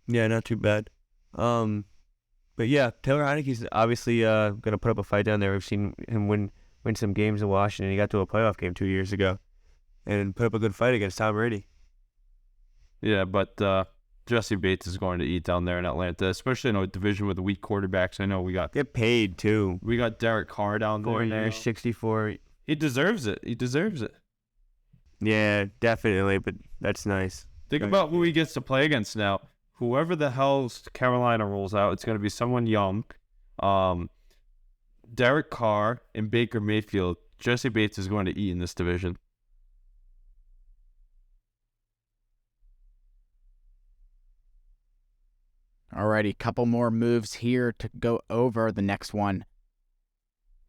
Yeah, not too bad. But yeah, Taylor Heineke's obviously gonna put up a fight down there. We've seen him win some games in Washington. He got to a playoff game 2 years ago, and put up a good fight against Tom Brady. Yeah, but Jesse Bates is going to eat down there in Atlanta, especially in a division with weak quarterbacks. I know we got get paid too. We got Derek Carr down there. 4 years, 64. He deserves it. He deserves it. Yeah, definitely. But that's nice. Think about who he gets to play against now. Whoever the hell Carolina rolls out, it's going to be someone young. Derek Carr and Baker Mayfield. Jesse Bates is going to eat in this division. Alrighty, couple more moves here to go over. The next one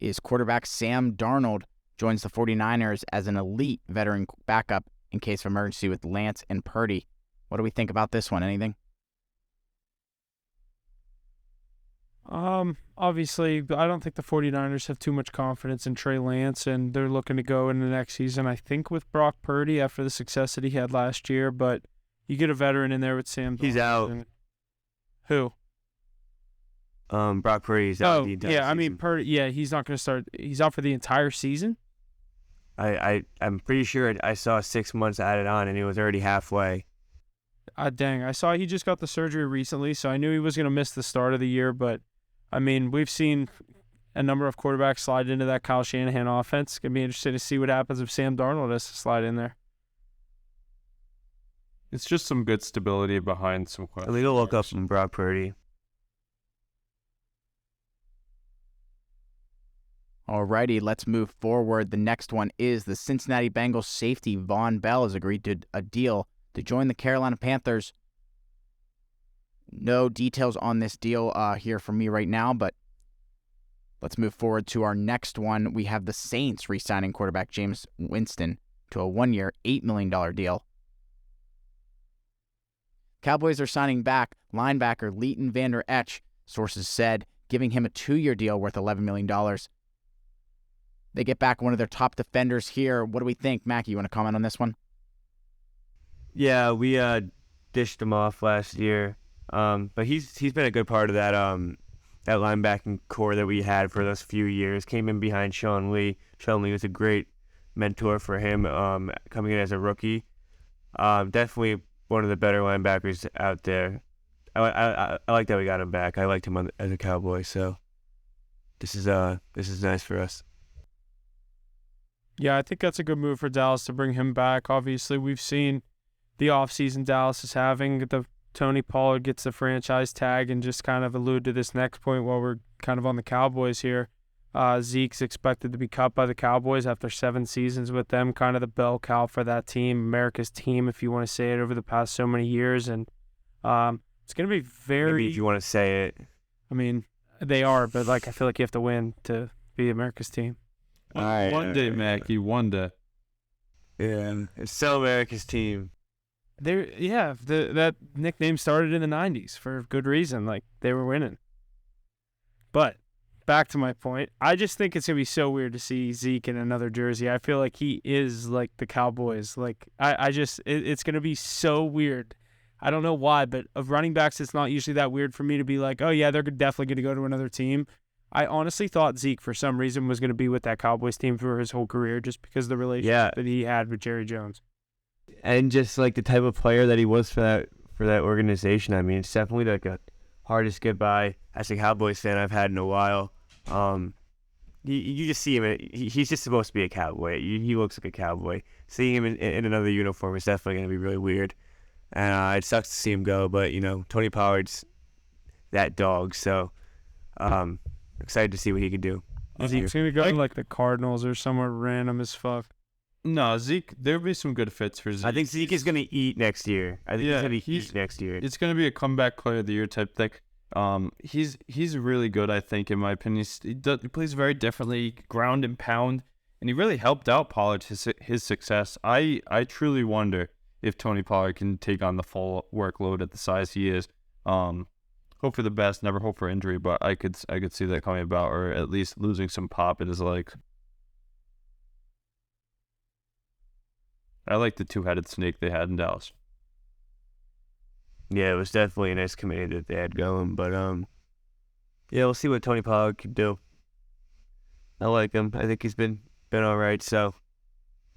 is quarterback Sam Darnold joins the 49ers as an elite veteran backup in case of emergency with Lance and Purdy. What do we think about this one? Anything? Obviously, I don't think the 49ers have too much confidence in Trey Lance, and they're looking to go in the next season, I think, with Brock Purdy after the success that he had last year, but you get a veteran in there with Sam Darnold. He's out. Who? Brock Purdy's out. Oh, yeah, I mean, Purdy, yeah, he's not going to start. He's out for the entire season? I'm pretty sure I saw 6 months added on, and he was already halfway. Dang, I saw he just got the surgery recently, so I knew he was going to miss the start of the year, but, I mean, we've seen a number of quarterbacks slide into that Kyle Shanahan offense. It's going to be interesting to see what happens if Sam Darnold has to slide in there. It's just some good stability behind some questions. A little look up from Brock Purdy. Alrighty, let's move forward. The next one is the Cincinnati Bengals safety Von Bell has agreed to a deal to join the Carolina Panthers. No details on this deal here from me right now, but let's move forward to our next one. We have the Saints re-signing quarterback James Winston to a 1-year, $8 million deal. Cowboys are signing back linebacker Leighton Vander Esch, sources said, giving him a 2-year deal worth $11 million. They get back one of their top defenders here. What do we think? Mackie, you want to comment on this one? Yeah, we dished him off last year, but he's been a good part of that that linebacking core that we had for those few years. Came in behind Sean Lee. Sean Lee was a great mentor for him coming in as a rookie. Definitely one of the better linebackers out there. I like that we got him back. I liked him as a Cowboy, so this is nice for us. Yeah, I think that's a good move for Dallas to bring him back. Obviously, we've seen the offseason Dallas is having. The Tony Pollard gets the franchise tag, and just kind of allude to this next point while we're kind of on the Cowboys here. Zeke's expected to be cut by the Cowboys after 7 seasons with them, kind of the bell cow for that team, America's team, if you want to say it, over the past so many years. And it's going to be very... Maybe if you want to say it. I mean, they are, but I feel like you have to win to be America's team. One day, Mackie, one day. Yeah, it's still America's team. That nickname started in the 90s for good reason. Like, they were winning. But back to my point, I just think it's going to be so weird to see Zeke in another jersey. I feel like he is like the Cowboys. Like, it's going to be so weird. I don't know why, but of running backs, it's not usually that weird for me to be like, oh, yeah, they're definitely going to go to another team. I honestly thought Zeke, for some reason, was going to be with that Cowboys team for his whole career just because of the relationship that he had with Jerry Jones. And just like the type of player that he was for that organization. I mean, it's definitely like a hardest goodbye as a Cowboys fan I've had in a while. You just see him. He's just supposed to be a Cowboy. He looks like a Cowboy. Seeing him in another uniform is definitely going to be really weird. And it sucks to see him go, but Tony Pollard's that dog. So excited to see what he can do. He's going to go to like the Cardinals or somewhere random as fuck. No, Zeke, there'll be some good fits for Zeke. I think Zeke is going to eat next year. I think he's going to eat next year. It's going to be a comeback player of the year type thing. He's really good, I think, in my opinion. He plays very differently, ground and pound, and he really helped out Pollard his success. I truly wonder if Tony Pollard can take on the full workload at the size he is. Hope for the best, never hope for injury, but I could see that coming about, or at least losing some pop in his legs. I like the two-headed snake they had in Dallas. Yeah, it was definitely a nice committee that they had going, but yeah, we'll see what Tony Pollard can do. I like him. I think he's been all right. So,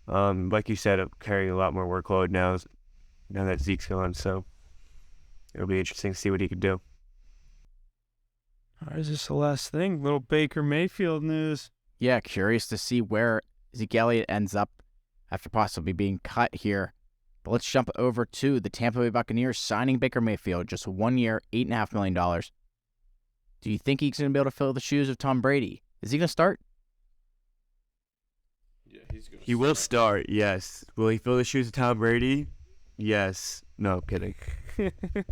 like you said, carrying a lot more workload now that Zeke's gone. So it'll be interesting to see what he can do. All right, is this the last thing? Little Baker Mayfield news. Yeah, curious to see where Zeke Elliott ends up after possibly being cut here. But let's jump over to the Tampa Bay Buccaneers signing Baker Mayfield, just 1 year, $8.5 million. Do you think he's going to be able to fill the shoes of Tom Brady? Is he going to start? Yeah, he's going to He will start, yes. Will he fill the shoes of Tom Brady? Yes. No, kidding.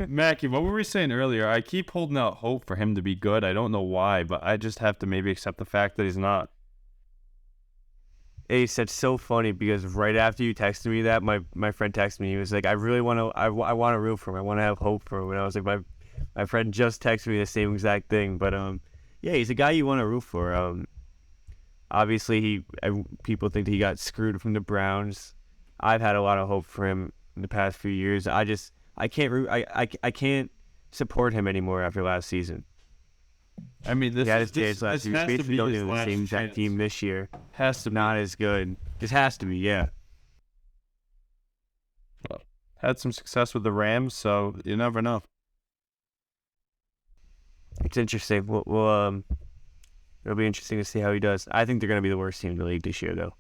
Mackie, what were we saying earlier? I keep holding out hope for him to be good. I don't know why, but I just have to maybe accept the fact that he's not. Ace, that's so funny because right after you texted me that, my friend texted me. He was like, I really want to, I want to root for him. I want to have hope for him. And I was like, my friend just texted me the same exact thing. But yeah, he's a guy you want to root for. Obviously people think that he got screwed from the Browns. I've had a lot of hope for him in the past few years. I can't support him anymore after last season. I mean, this his chance last year. has to be his the last same chance. team this year. Has to be. Not as good. This has to be, yeah. Had some success with the Rams, so you never know. It's interesting. We'll it'll be interesting to see how he does. I think they're going to be the worst team in the league this year, though.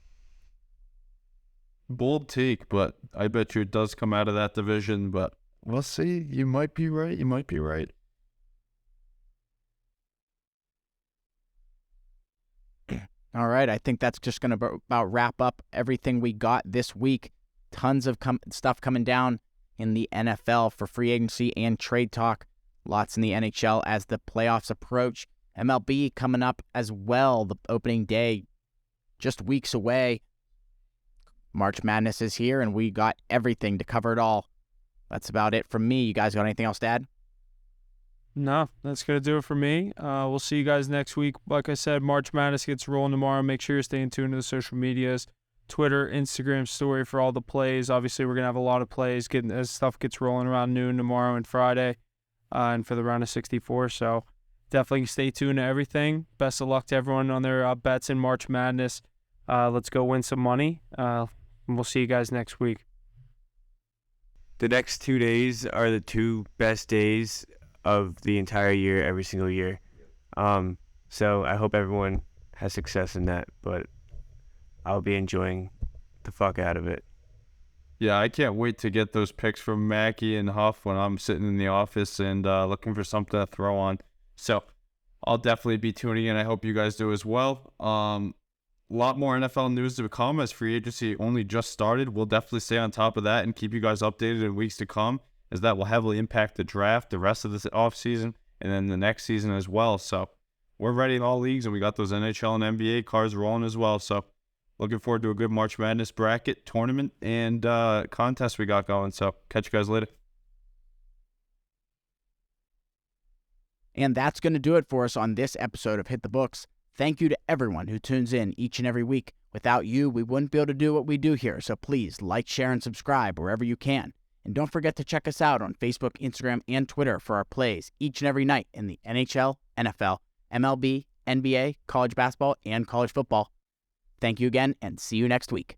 Bold take, but I bet you it does come out of that division, but we'll see. You might be right. You might be right. All right, I think that's just going to about wrap up everything we got this week. Tons of stuff coming down in the NFL for free agency and trade talk. Lots in the NHL as the playoffs approach. MLB coming up as well. The opening day just weeks away. March Madness is here, and we got everything to cover it all. That's about it from me. You guys got anything else to add? No, that's going to do it for me. We'll see you guys next week. Like I said, March Madness gets rolling tomorrow. Make sure you're staying tuned to the social medias. Twitter, Instagram story for all the plays. Obviously, we're going to have a lot of plays as stuff gets rolling around noon tomorrow and Friday and for the round of 64. So definitely stay tuned to everything. Best of luck to everyone on their bets in March Madness. Let's go win some money. And we'll see you guys next week. The next 2 days are the 2 best days of the entire year, every single year. So I hope everyone has success in that, but I'll be enjoying the fuck out of it. Yeah, I can't wait to get those picks from Mackie and Huff when I'm sitting in the office and looking for something to throw on. So I'll definitely be tuning in. I hope you guys do as well. A lot more NFL news to come as free agency only just started. We'll definitely stay on top of that and keep you guys updated in weeks to come, as that will heavily impact the draft, the rest of this offseason, and then the next season as well. So we're ready in all leagues, and we got those NHL and NBA cards rolling as well. So looking forward to a good March Madness bracket, tournament, and contest we got going. So catch you guys later. And that's going to do it for us on this episode of Hit the Books. Thank you to everyone who tunes in each and every week. Without you, we wouldn't be able to do what we do here. So please like, share, and subscribe wherever you can. And don't forget to check us out on Facebook, Instagram, and Twitter for our plays each and every night in the NHL, NFL, MLB, NBA, college basketball, and college football. Thank you again, and see you next week.